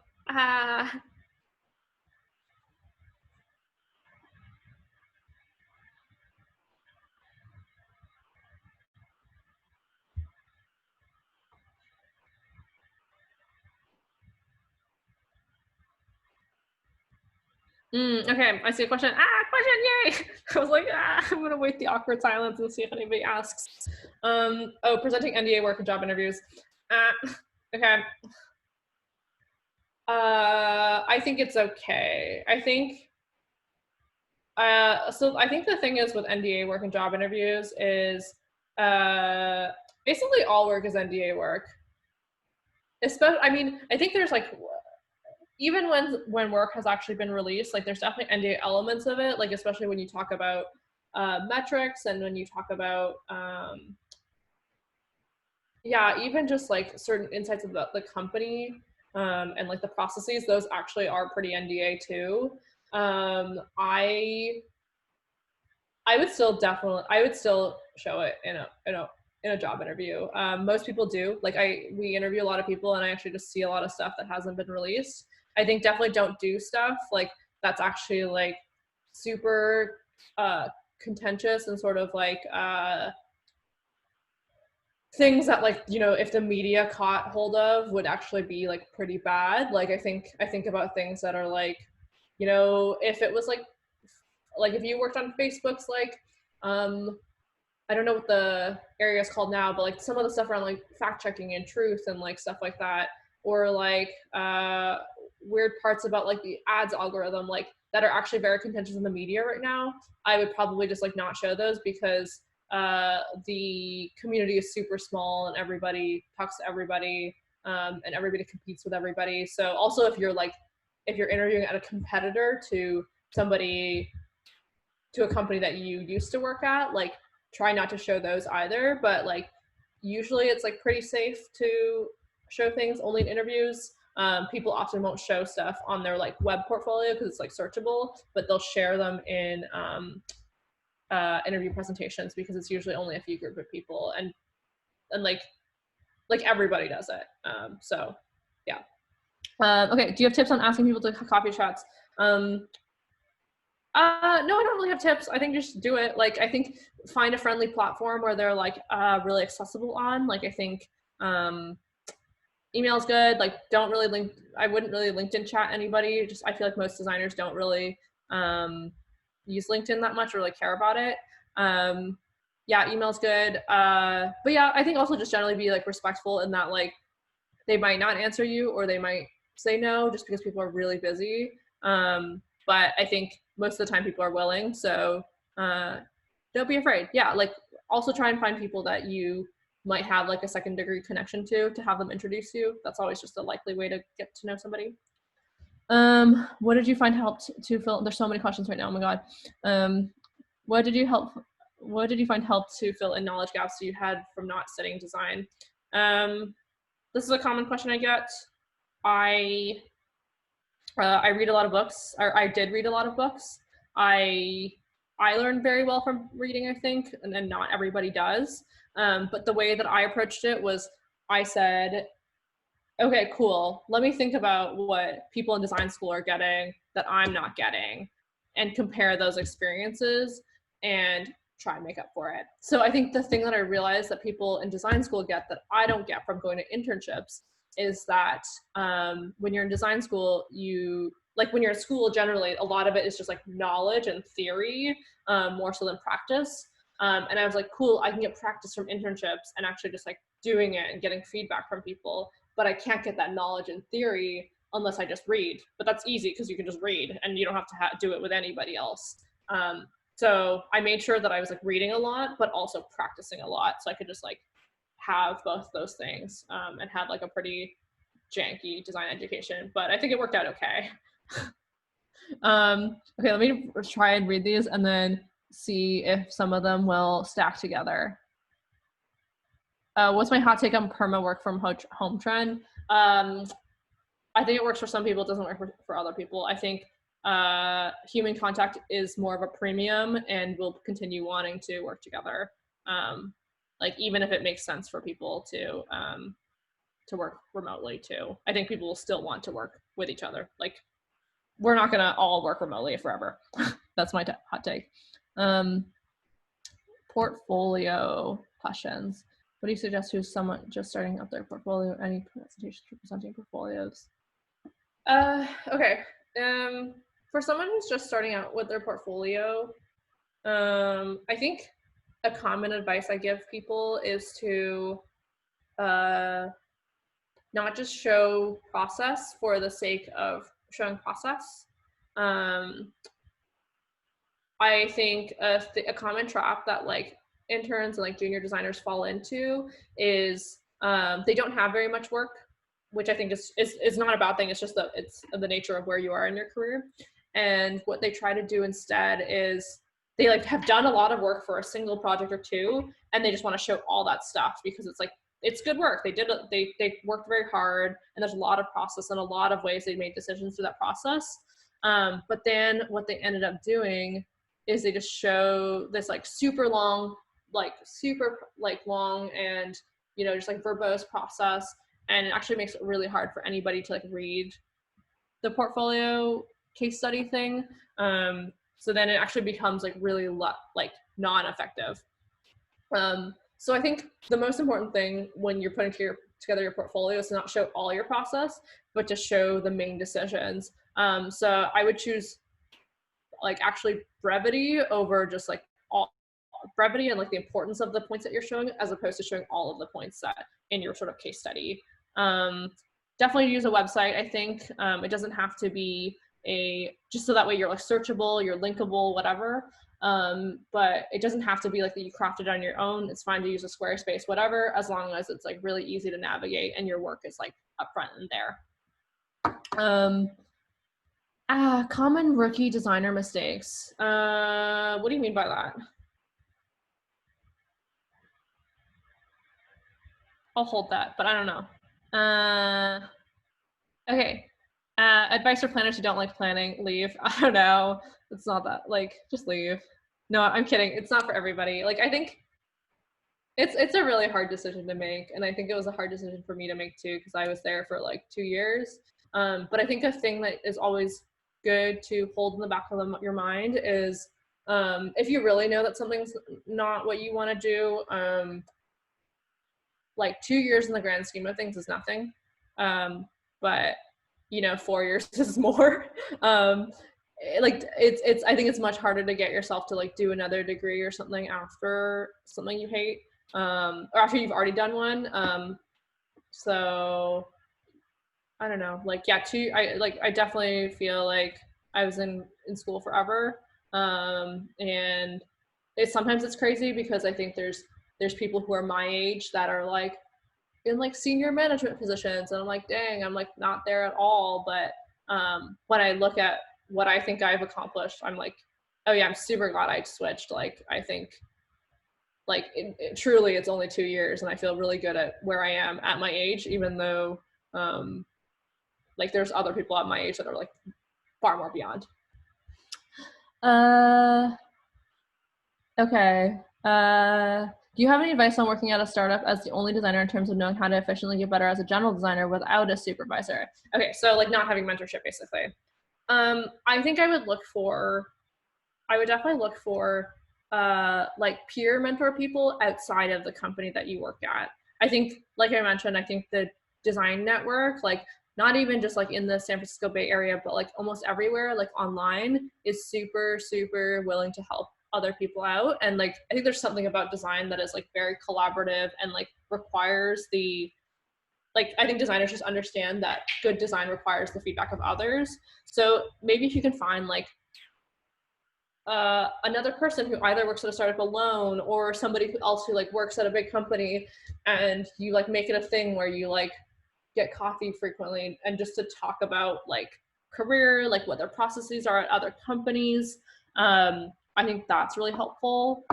Speaker 1: Okay, I see a question. Question, yay! I was like, I'm gonna wait the awkward silence and see if anybody asks. Oh, presenting NDA work and job interviews. Okay. I think it's okay. I think, so I think the thing is with NDA work and job interviews is basically all work is NDA work. Especially, I mean, I think there's like, even when work has actually been released, like there's definitely NDA elements of it, like especially when you talk about metrics and when you talk about yeah, even just like certain insights about the company and like the processes, those actually are pretty NDA too. I would still show it in a job interview. Most people do. Like we interview a lot of people, and I actually just see a lot of stuff that hasn't been released. I think definitely don't do stuff like that's actually like super contentious and sort of like things that like, you know, if the media caught hold of would actually be like pretty bad. Like I think about things that are like, you know, if it was like if you worked on Facebook's like I don't know what the area is called now, but like some of the stuff around like fact checking and truth and like stuff like that, or like weird parts about like the ads algorithm, like that are actually very contentious in the media right now, I would probably just like not show those because the community is super small and everybody talks to everybody and everybody competes with everybody. So also if you're interviewing at a competitor to somebody, to a company that you used to work at, like try not to show those either. But like usually it's like pretty safe to show things only in interviews. People often won't show stuff on their like web portfolio because it's like searchable, but they'll share them in interview presentations because it's usually only a few group of people, and like everybody does it. So yeah. Okay, do you have tips on asking people to coffee chats? No, I don't really have tips. I think just do it. Like, I think find a friendly platform where they're like really accessible on. Like, I think email is good. Like, don't really link. I wouldn't really LinkedIn chat anybody. Just I feel like most designers don't really use LinkedIn that much or really care about it. Yeah, email's good. But yeah, I think also just generally be like respectful in that like they might not answer you or they might say no just because people are really busy. But I think most of the time people are willing. So don't be afraid. Yeah, like also try and find people that you might have like a second degree connection to have them introduce you. That's always just a likely way to get to know somebody. What did you find helped to fill? There's so many questions right now. Oh my god. What did you find helped to fill in knowledge gaps you had from not studying design? This is a common question I get. I read a lot of books, or I did read a lot of books. I learned very well from reading, I think, and then not everybody does. But the way that I approached it was I said, okay, cool. Let me think about what people in design school are getting that I'm not getting and compare those experiences and try and make up for it. So I think the thing that I realized that people in design school get that I don't get from going to internships is that when you're in design school, you like when you're in school generally, a lot of it is just like knowledge and theory more so than practice. And I was like, cool, I can get practice from internships and actually just like doing it and getting feedback from people, but I can't get that knowledge and theory unless I just read. But that's easy because you can just read and you don't have to do it with anybody else. So I made sure that I was like reading a lot, but also practicing a lot, so I could just like have both those things and have like a pretty janky design education. But I think it worked out okay. Okay, let me try and read these and then see if some of them will stack together. What's my hot take on perma work from home trend? I think it works for some people. It doesn't work for other people. I think human contact is more of a premium and we'll continue wanting to work together. Like even if it makes sense for people to work remotely too. I think people will still want to work with each other. Like we're not gonna all work remotely forever. That's my hot take. Portfolio questions. What do you suggest to someone just starting up their portfolio? Any presentations for presenting portfolios? Okay. For someone who's just starting out with their portfolio, I think a common advice I give people is to not just show process for the sake of showing process. I think a common trap that like interns and like junior designers fall into is they don't have very much work, which I think is not a bad thing. It's just that it's the nature of where you are in your career. And what they try to do instead is they like have done a lot of work for a single project or two, and they just want to show all that stuff because it's like it's good work. They worked very hard, and there's a lot of process and a lot of ways they made decisions through that process. But then what they ended up doing is they just show this like super long and just like verbose process, and it actually makes it really hard for anybody to like read the portfolio case study thing. So then it actually becomes like really like non-effective. So I think the most important thing when you're putting together your portfolio is to not show all your process, but to show the main decisions. So I would choose like actually brevity over just like all brevity and like the importance of the points that you're showing as opposed to showing all of the points that in your sort of case study. Definitely use a website. I think it doesn't have to be just so that way you're like searchable, you're linkable, whatever. But it doesn't have to be like that you crafted on your own. It's fine to use a Squarespace, whatever, as long as it's like really easy to navigate and your work is like up front and there. Common rookie designer mistakes. What do you mean by that? I'll hold that, but I don't know. Okay. Advice for planners who don't like planning, leave. I don't know. It's not that, like, just leave. No, I'm kidding. It's not for everybody. Like, I think it's a really hard decision to make. And I think it was a hard decision for me to make too, because I was there for like 2 years. But I think a thing that is always good to hold in the back of your mind is if you really know that something's not what you want to do, like 2 years in the grand scheme of things is nothing. But 4 years is more. Like it's I think it's much harder to get yourself to like do another degree or something after something you hate, or after you've already done one. So I don't know, like, yeah, I definitely feel like I was in school forever. And sometimes it's crazy because I think there's people who are my age that are like in like senior management positions, and I'm like, dang, I'm like not there at all. But when I look at what I think I've accomplished, I'm like, oh yeah, I'm super glad I switched. Like, I think like truly it's only 2 years and I feel really good at where I am at my age, even though like there's other people at my age that are like far more beyond. Okay. Do you have any advice on working at a startup as the only designer in terms of knowing how to efficiently get better as a general designer without a supervisor? Okay, so like not having mentorship, basically. I think I would definitely look for like peer mentor people outside of the company that you work at. I think, like I mentioned, I think the design network, like not even just like in the San Francisco Bay Area, but like almost everywhere, like online, is super, super willing to help other people out. And like, I think there's something about design that is like very collaborative and like requires I think designers just understand that good design requires the feedback of others. So maybe if you can find like another person who either works at a startup alone or somebody else who like works at a big company, and you like make it a thing where you like get coffee frequently and just to talk about like career, like what their processes are at other companies. I think that's really helpful.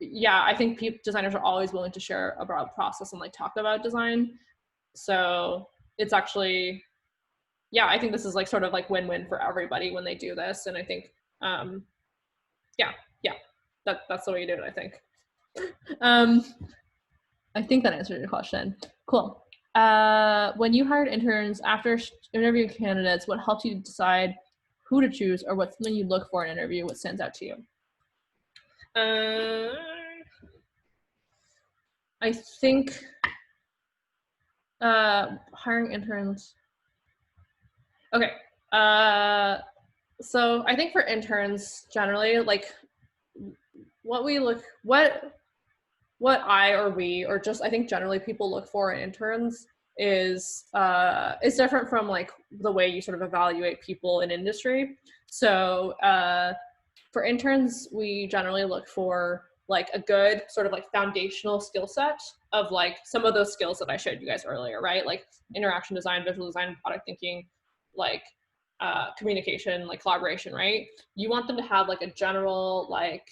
Speaker 1: Yeah, I think designers are always willing to share about process and like talk about design. So it's actually, yeah, I think this is like sort of like win-win for everybody when they do this. And I think, yeah, that's the way you do it, I think. I think that answered your question. Cool. When you hired interns, after interviewing candidates, what helped you decide who to choose, or what's something you look for in an interview? What stands out to you? I think hiring interns. Okay. So I think for interns generally, like what I or we or just I think generally people look for in interns is different from like the way you sort of evaluate people in industry. So for interns, we generally look for like a good sort of like foundational skill set of like some of those skills that I showed you guys earlier, right? Like interaction design, visual design, product thinking, like communication, like collaboration, right? You want them to have like a general like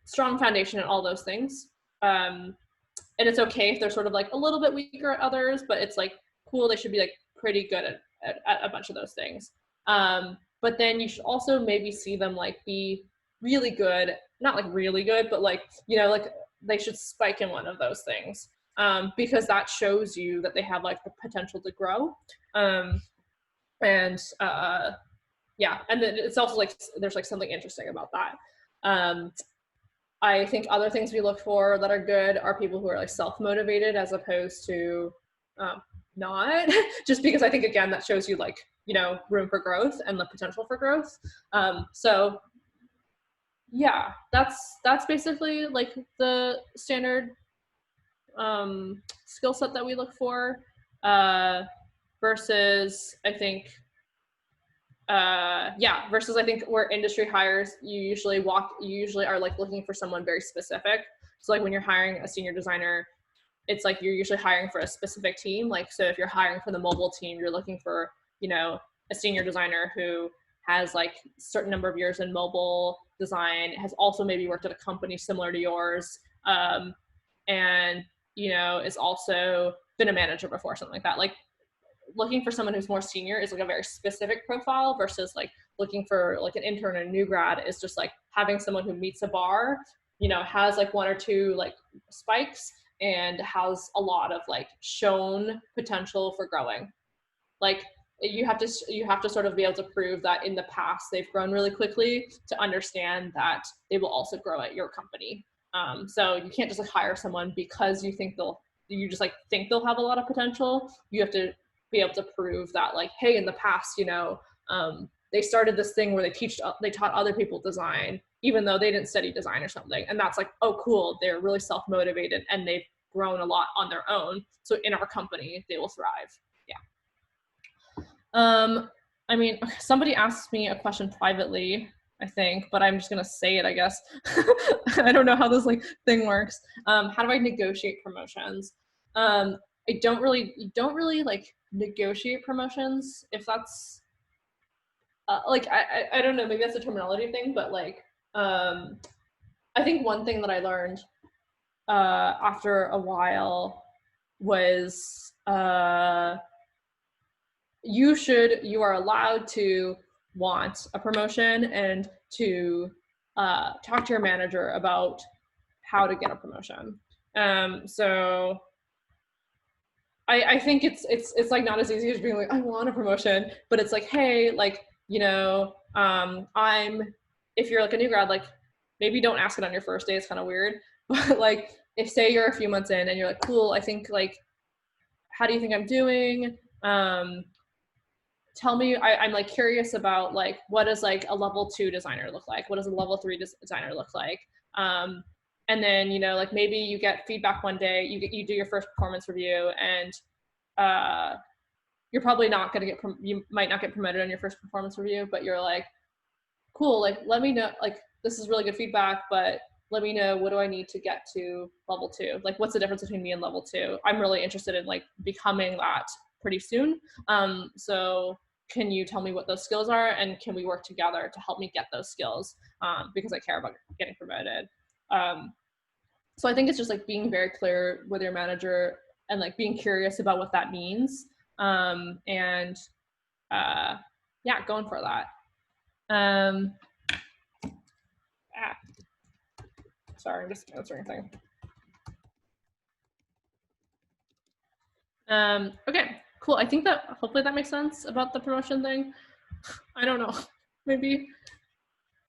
Speaker 1: strong foundation in all those things. And it's okay if they're sort of like a little bit weaker at others, but it's like cool, they should be like pretty good at a bunch of those things. But then you should also maybe see them like be really good, not like really good, but like, like they should spike in one of those things, because that shows you that they have like the potential to grow. And yeah, and then it's also like there's like something interesting about that. I think other things we look for that are good are people who are like self-motivated as opposed to not, just because I think, again, that shows you like, room for growth and the potential for growth. So yeah, that's basically like the standard skill set that we look for, versus I think versus I think where industry hires, you usually are like looking for someone very specific. So like when you're hiring a senior designer, it's like you're usually hiring for a specific team. Like, so if you're hiring for the mobile team, you're looking for, a senior designer who has like a certain number of years in mobile design, has also maybe worked at a company similar to yours, and is also been a manager before, something like that. Like looking for someone who's more senior is like a very specific profile, versus like looking for like an intern or a new grad is just like having someone who meets a bar, has like one or two like spikes, and has a lot of like shown potential for growing. Like you have to sort of be able to prove that in the past they've grown really quickly to understand that they will also grow at your company. So you can't just like hire someone because you just like think they'll have a lot of potential. You have to be able to prove that like, hey, in the past, they started this thing where they taught other people design, even though they didn't study design or something. And that's like, oh, cool. They're really self-motivated and they've grown a lot on their own. So in our company, they will thrive. Yeah. I mean, somebody asked me a question privately, I think, but I'm just gonna say it, I guess. I don't know how this like thing works. How do I negotiate promotions? You don't really like negotiate promotions, if that's like I don't know, maybe that's a terminology thing, but like I think one thing that I learned after a while was you are allowed to want a promotion and to talk to your manager about how to get a promotion. So I think it's like not as easy as being like, I want a promotion, but it's like, hey, like, if you're like a new grad, like maybe don't ask it on your first day. It's kind of weird. But like if say you're a few months in and you're like, cool, I think like, how do you think I'm doing? Tell me, I'm like curious about like, what does like a level 2 designer look like? What does a level 3 designer look like? And then, like maybe you get feedback one day, you do your first performance review and you're probably not going to you might not get promoted on your first performance review, but you're like, cool, like, let me know, like, this is really good feedback, but let me know, what do I need to get to level 2? Like, what's the difference between me and level 2? I'm really interested in like becoming that pretty soon. So can you tell me what those skills are, and can we work together to help me get those skills? Because I care about getting promoted. So I think it's just like being very clear with your manager and like being curious about what that means. And yeah, going for that. Sorry, I'm just answering a thing. Okay, cool. I think that hopefully that makes sense about the promotion thing. I don't know, maybe.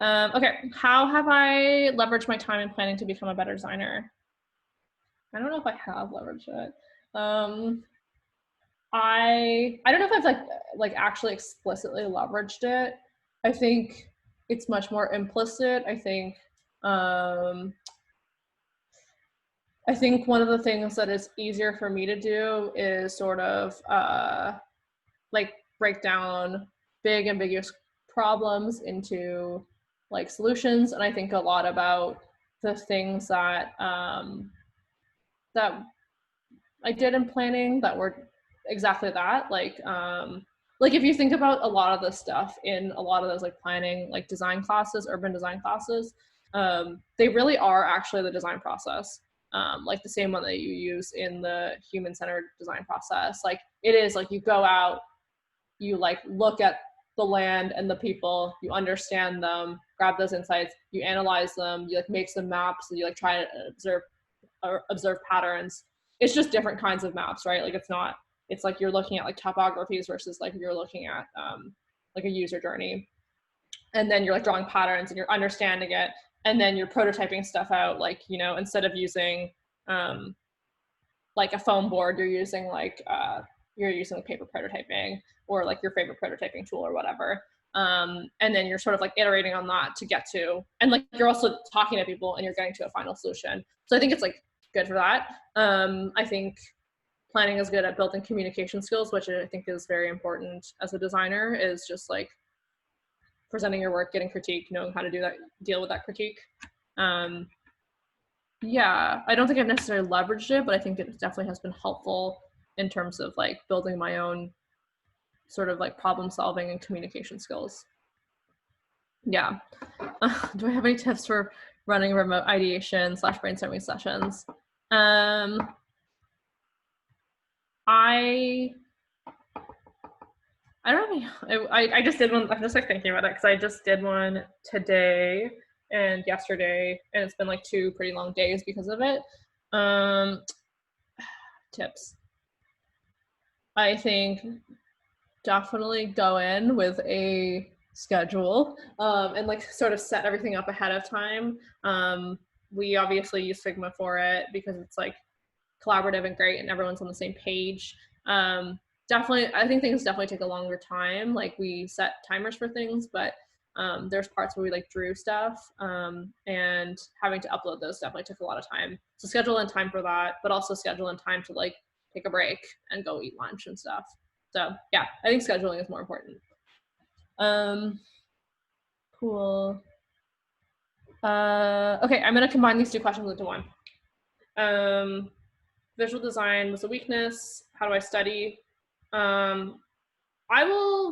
Speaker 1: Okay, how have I leveraged my time in planning to become a better designer? I don't know if I have leveraged it. I don't know if I've like actually explicitly leveraged it. I think it's much more implicit. I think one of the things that is easier for me to do is sort of like break down big ambiguous problems into like solutions. And I think a lot about the things that that I did in planning that were exactly that. Like if you think about a lot of the stuff in a lot of those like planning, like design classes, urban design classes, they really are actually the design process. Like the same one that you use in the human-centered design process. Like it is like you go out, you like look at the land and the people, you understand them, grab those insights, you analyze them, you like make some maps, and you like try to observe patterns. It's just different kinds of maps, right? Like it's like you're looking at like topographies versus like you're looking at like a user journey. And then you're like drawing patterns and you're understanding it. And then you're prototyping stuff out, like, instead of using like a foam board, you're using like paper prototyping or like your favorite prototyping tool or whatever. And then you're sort of like iterating on that to get to, and like you're also talking to people and you're getting to a final solution. So I think it's like good for that. I think planning is good at building communication skills, which I think is very important as a designer, is just like presenting your work, getting critique, knowing how to deal with that critique. Yeah, I don't think I've necessarily leveraged it, but I think it definitely has been helpful in terms of like building my own sort of like problem solving and communication skills. Yeah. Do I have any tips for running remote ideation / brainstorming sessions? I don't know. I just did one. I'm just like thinking about it because I just did one today and yesterday, and it's been like 2 pretty long days because of it. tips. I think definitely go in with a schedule and like sort of set everything up ahead of time. We obviously use Figma for it because it's like collaborative and great and everyone's on the same page. Definitely, I think things definitely take a longer time. Like we set timers for things, but there's parts where we like drew stuff and having to upload those definitely took a lot of time. So schedule in time for that, but also schedule in time to like take a break and go eat lunch and stuff. So yeah, I think scheduling is more important. Cool. Okay, I'm gonna combine these two questions into one. Visual design was a weakness. How do I study?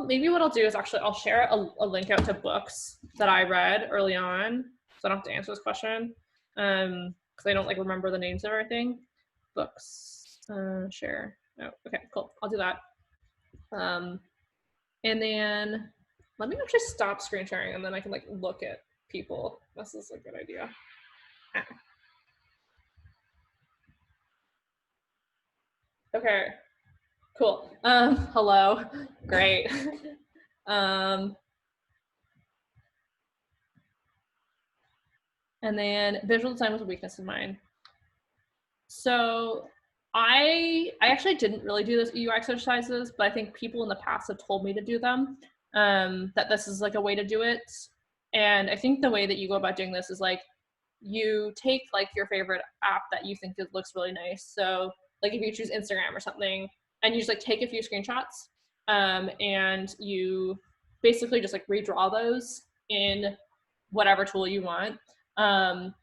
Speaker 1: Maybe what I'll do is actually I'll share a link out to books that I read early on, so I don't have to answer this question, because I don't like remember the names of everything. Books, share. Oh, okay, cool. I'll do that. And then let me actually stop screen sharing, and then I can like look at people. This is a good idea. Okay, cool. Hello, great. And then visual design was a weakness of mine. So I actually didn't really do those UX exercises, but I think people in the past have told me to do them, that this is like a way to do it. And I think the way that you go about doing this is like, you take like your favorite app that you think looks really nice. So like if you choose Instagram or something and you just like take a few screenshots, and you basically just like redraw those in whatever tool you want. And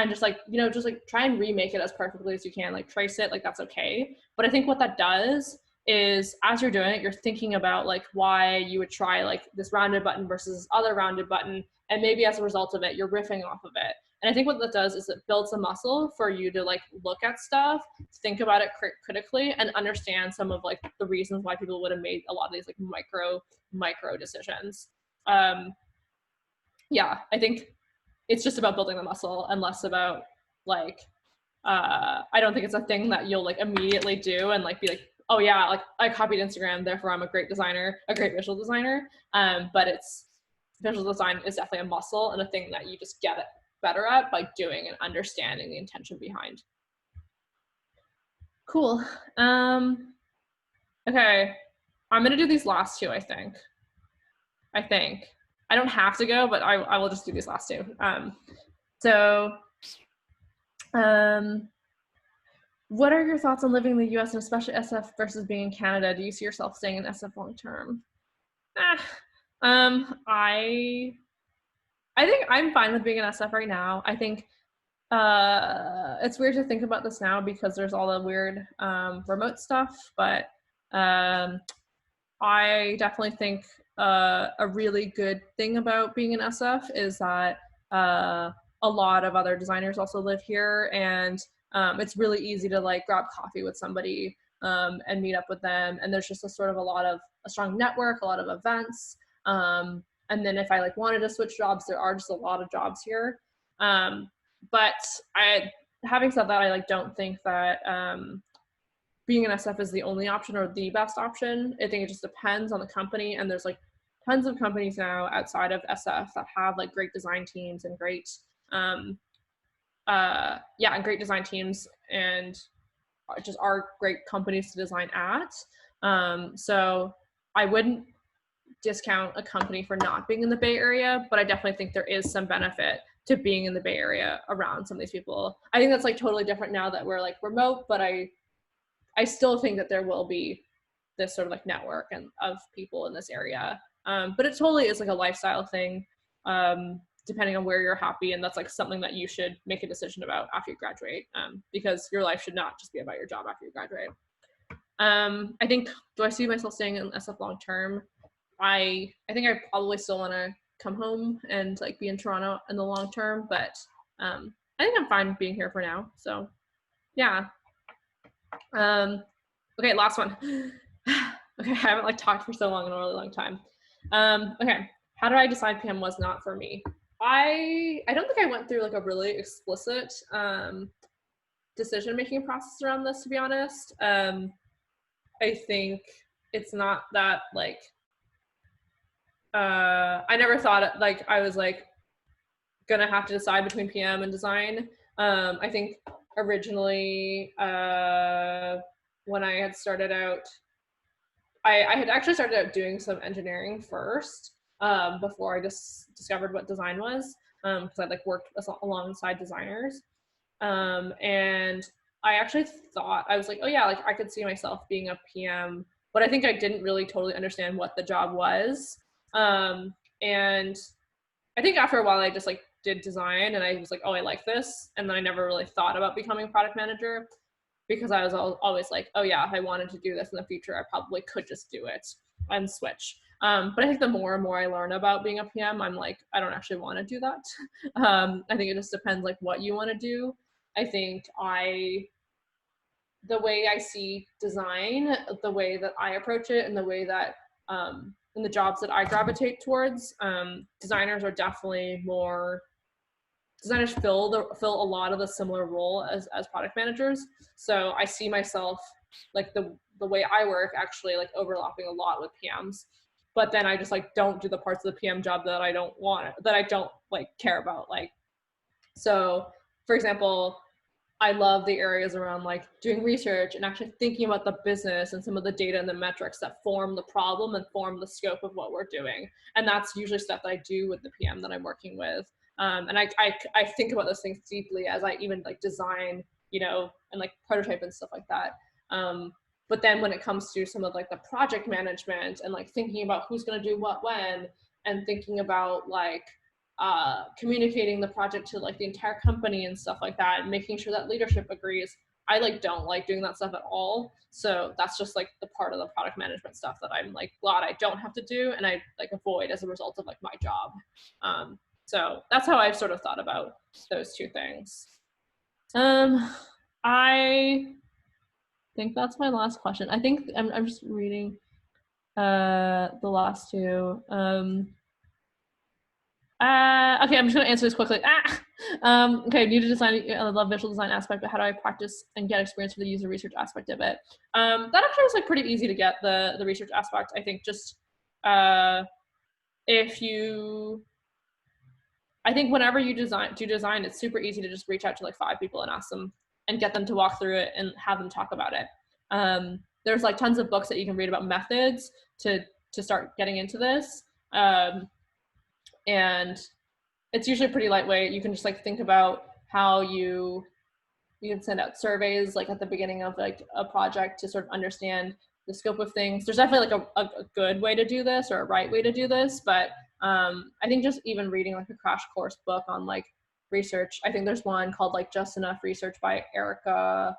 Speaker 1: just like, just like try and remake it as perfectly as you can, like trace it, like that's okay. But I think what that does is as you're doing it, you're thinking about like why you would try like this rounded button versus this other rounded button. And maybe as a result of it, you're riffing off of it. And I think what that does is it builds a muscle for you to like look at stuff, think about it critically, and understand some of like the reasons why people would have made a lot of these like micro decisions. Yeah, I think it's just about building the muscle and less about like, I don't think it's a thing that you'll like immediately do and like be like, oh yeah, like I copied Instagram, therefore I'm a great designer, a great visual designer. But visual design is definitely a muscle and a thing that you just get better at by doing and understanding the intention behind. Cool. Okay, I'm gonna do these last two, I think. I don't have to go, but I will just do these last two. What are your thoughts on living in the US and especially SF versus being in Canada? Do you see yourself staying in SF long term? I think I'm fine with being in SF right now. I think it's weird to think about this now because there's all the weird remote stuff, but I definitely think a really good thing about being in SF is that a lot of other designers also live here, and it's really easy to like grab coffee with somebody and meet up with them. And there's just a strong network, a lot of events. And then if I like wanted to switch jobs, there are just a lot of jobs here. But having said that, I like don't think that being an SF is the only option or the best option. I think it just depends on the company, and there's like tons of companies now outside of SF that have like great design teams and great great design teams and just are great companies to design at. So I wouldn't discount a company for not being in the Bay Area, but I definitely think there is some benefit to being in the Bay Area around some of these people. I think that's like totally different now that we're like remote, but I still think that there will be this sort of like network of people in this area. But it totally is like a lifestyle thing, depending on where you're happy. And that's like something that you should make a decision about after you graduate, because your life should not just be about your job after you graduate. I think, do I see myself staying in SF long term? I think I probably still want to come home and like be in Toronto in the long term, but I think I'm fine being here for now. So yeah. Okay, last one. Okay, I haven't like talked for so long in a really long time. Okay, how did I decide PM was not for me? I don't think I went through like a really explicit decision-making process around this, to be honest. I think it's not that like, I never thought it, like I was like gonna have to decide between PM and design. I think originally when I had started out, I had actually started out doing some engineering first before I just discovered what design was, because I like worked alongside designers. And I actually thought, I was like, oh yeah, like I could see myself being a PM, but I think I didn't really totally understand what the job was. And I think after a while I just like did design and I was like, oh, I like this. And then I never really thought about becoming a product manager because I was always like, oh yeah, if I wanted to do this in the future, I probably could just do it and switch. But I think the more and more I learn about being a PM, I'm like, I don't actually want to do that. I think it just depends like what you want to do. I think the way I see design, the way that I approach it, and the way that in the jobs that I gravitate towards, designers are definitely more. Designers fill a lot of the similar role as product managers. So I see myself like the way I work actually like overlapping a lot with PMs. But then I just like don't do the parts of the PM job that I don't want, that I don't like care about. Like, so for example, I love the areas around like doing research and actually thinking about the business and some of the data and the metrics that form the problem and form the scope of what we're doing. And that's usually stuff that I do with the PM that I'm working with. And I think about those things deeply as I even like design, you know, and like prototype and stuff like that. But then when it comes to some of like the project management and like thinking about who's going to do what when, and thinking about like communicating the project to like the entire company and stuff like that, and making sure that leadership agrees, I like don't like doing that stuff at all. So that's just like the part of the product management stuff that I'm like glad I don't have to do and I like avoid as a result of like my job. So that's how I've sort of thought about those two things. I think that's my last question. I think I'm just reading the last two. Okay, I'm just gonna answer this quickly. Okay, need to design. I love visual design aspect, but how do I practice and get experience for the user research aspect of it? That actually was like pretty easy to get the research aspect. I think just if you, I think whenever you do design, it's super easy to just reach out to like 5 people and ask them and get them to walk through it and have them talk about it. There's like tons of books that you can read about methods to start getting into this. And it's usually pretty lightweight. You can just like think about how you can send out surveys like at the beginning of like a project to sort of understand the scope of things. There's definitely like a good way to do this or a right way to do this, but I think just even reading like a crash course book on like research. I think there's one called like Just Enough Research by Erica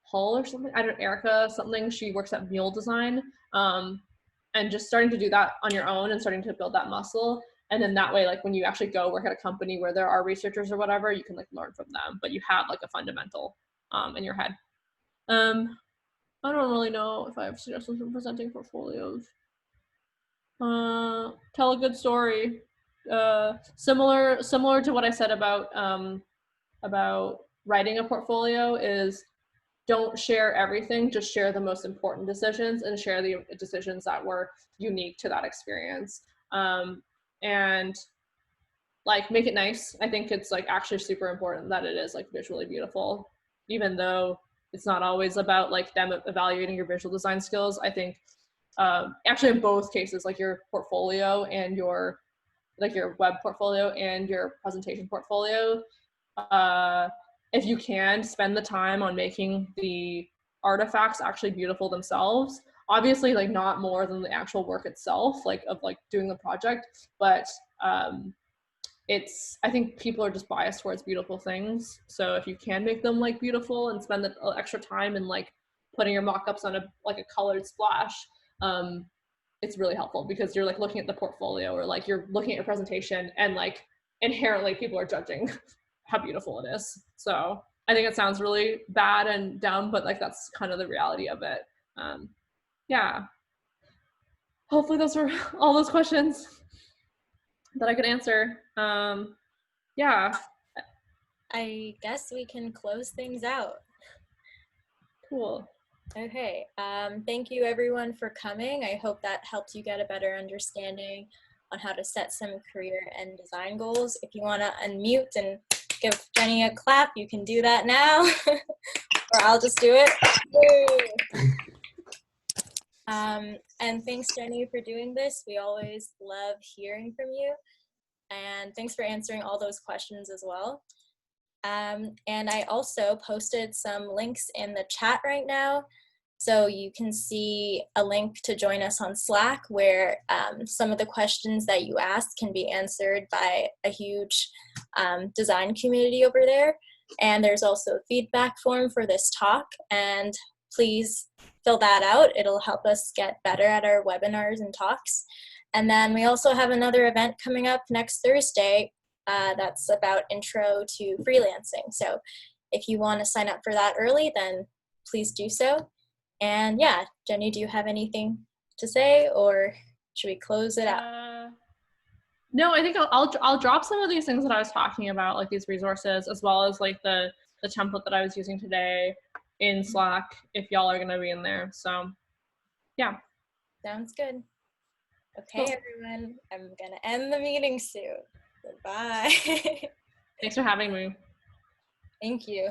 Speaker 1: Hull or something. I don't know, Erica something. She works at Mule Design. And just starting to do that on your own and starting to build that muscle. And then that way, like when you actually go work at a company where there are researchers or whatever, you can like learn from them, but you have like a fundamental in your head. I don't really know if I have suggestions for presenting portfolios. Tell a good story. Similar to what I said about writing a portfolio is don't share everything, just share the most important decisions and share the decisions that were unique to that experience. And like make it nice. I think it's like actually super important that it is like visually beautiful, even though it's not always about like them evaluating your visual design skills. I think actually in both cases, like your portfolio and your web portfolio and your presentation portfolio, if you can spend the time on making the artifacts actually beautiful themselves, obviously like not more than the actual work itself, like of like doing the project, but I think people are just biased towards beautiful things. So if you can make them like beautiful and spend the extra time in like putting your mock-ups on a colored splash, it's really helpful because you're like looking at the portfolio or like you're looking at your presentation and like inherently people are judging how beautiful it is. So I think it sounds really bad and dumb, but like that's kind of the reality of it. Yeah. Hopefully those were all those questions that I could answer. Yeah.
Speaker 2: I guess we can close things out.
Speaker 1: Cool.
Speaker 2: Okay, thank you everyone for coming. I hope that helped you get a better understanding on how to set some career and design goals. If you want to unmute and give Jenny a clap, you can do that now, or I'll just do it. And thanks, Jenny, for doing this. We always love hearing from you. And thanks for answering all those questions as well. And I also posted some links in the chat right now. So you can see a link to join us on Slack where some of the questions that you asked can be answered by a huge design community over there. And there's also a feedback form for this talk. And please fill that out. It'll help us get better at our webinars and talks. And then we also have another event coming up next Thursday that's about intro to freelancing. So if you want to sign up for that early, then please do so. And yeah, Jenny, do you have anything to say, or should we close it out?
Speaker 1: No, I think I'll drop some of these things that I was talking about, like these resources, as well as like the template that I was using today in Slack, if y'all are gonna be in there. So yeah.
Speaker 2: Sounds good. Okay,
Speaker 1: Cool.
Speaker 2: everyone, I'm gonna end the meeting soon. Goodbye.
Speaker 1: Thanks for having me.
Speaker 2: Thank you.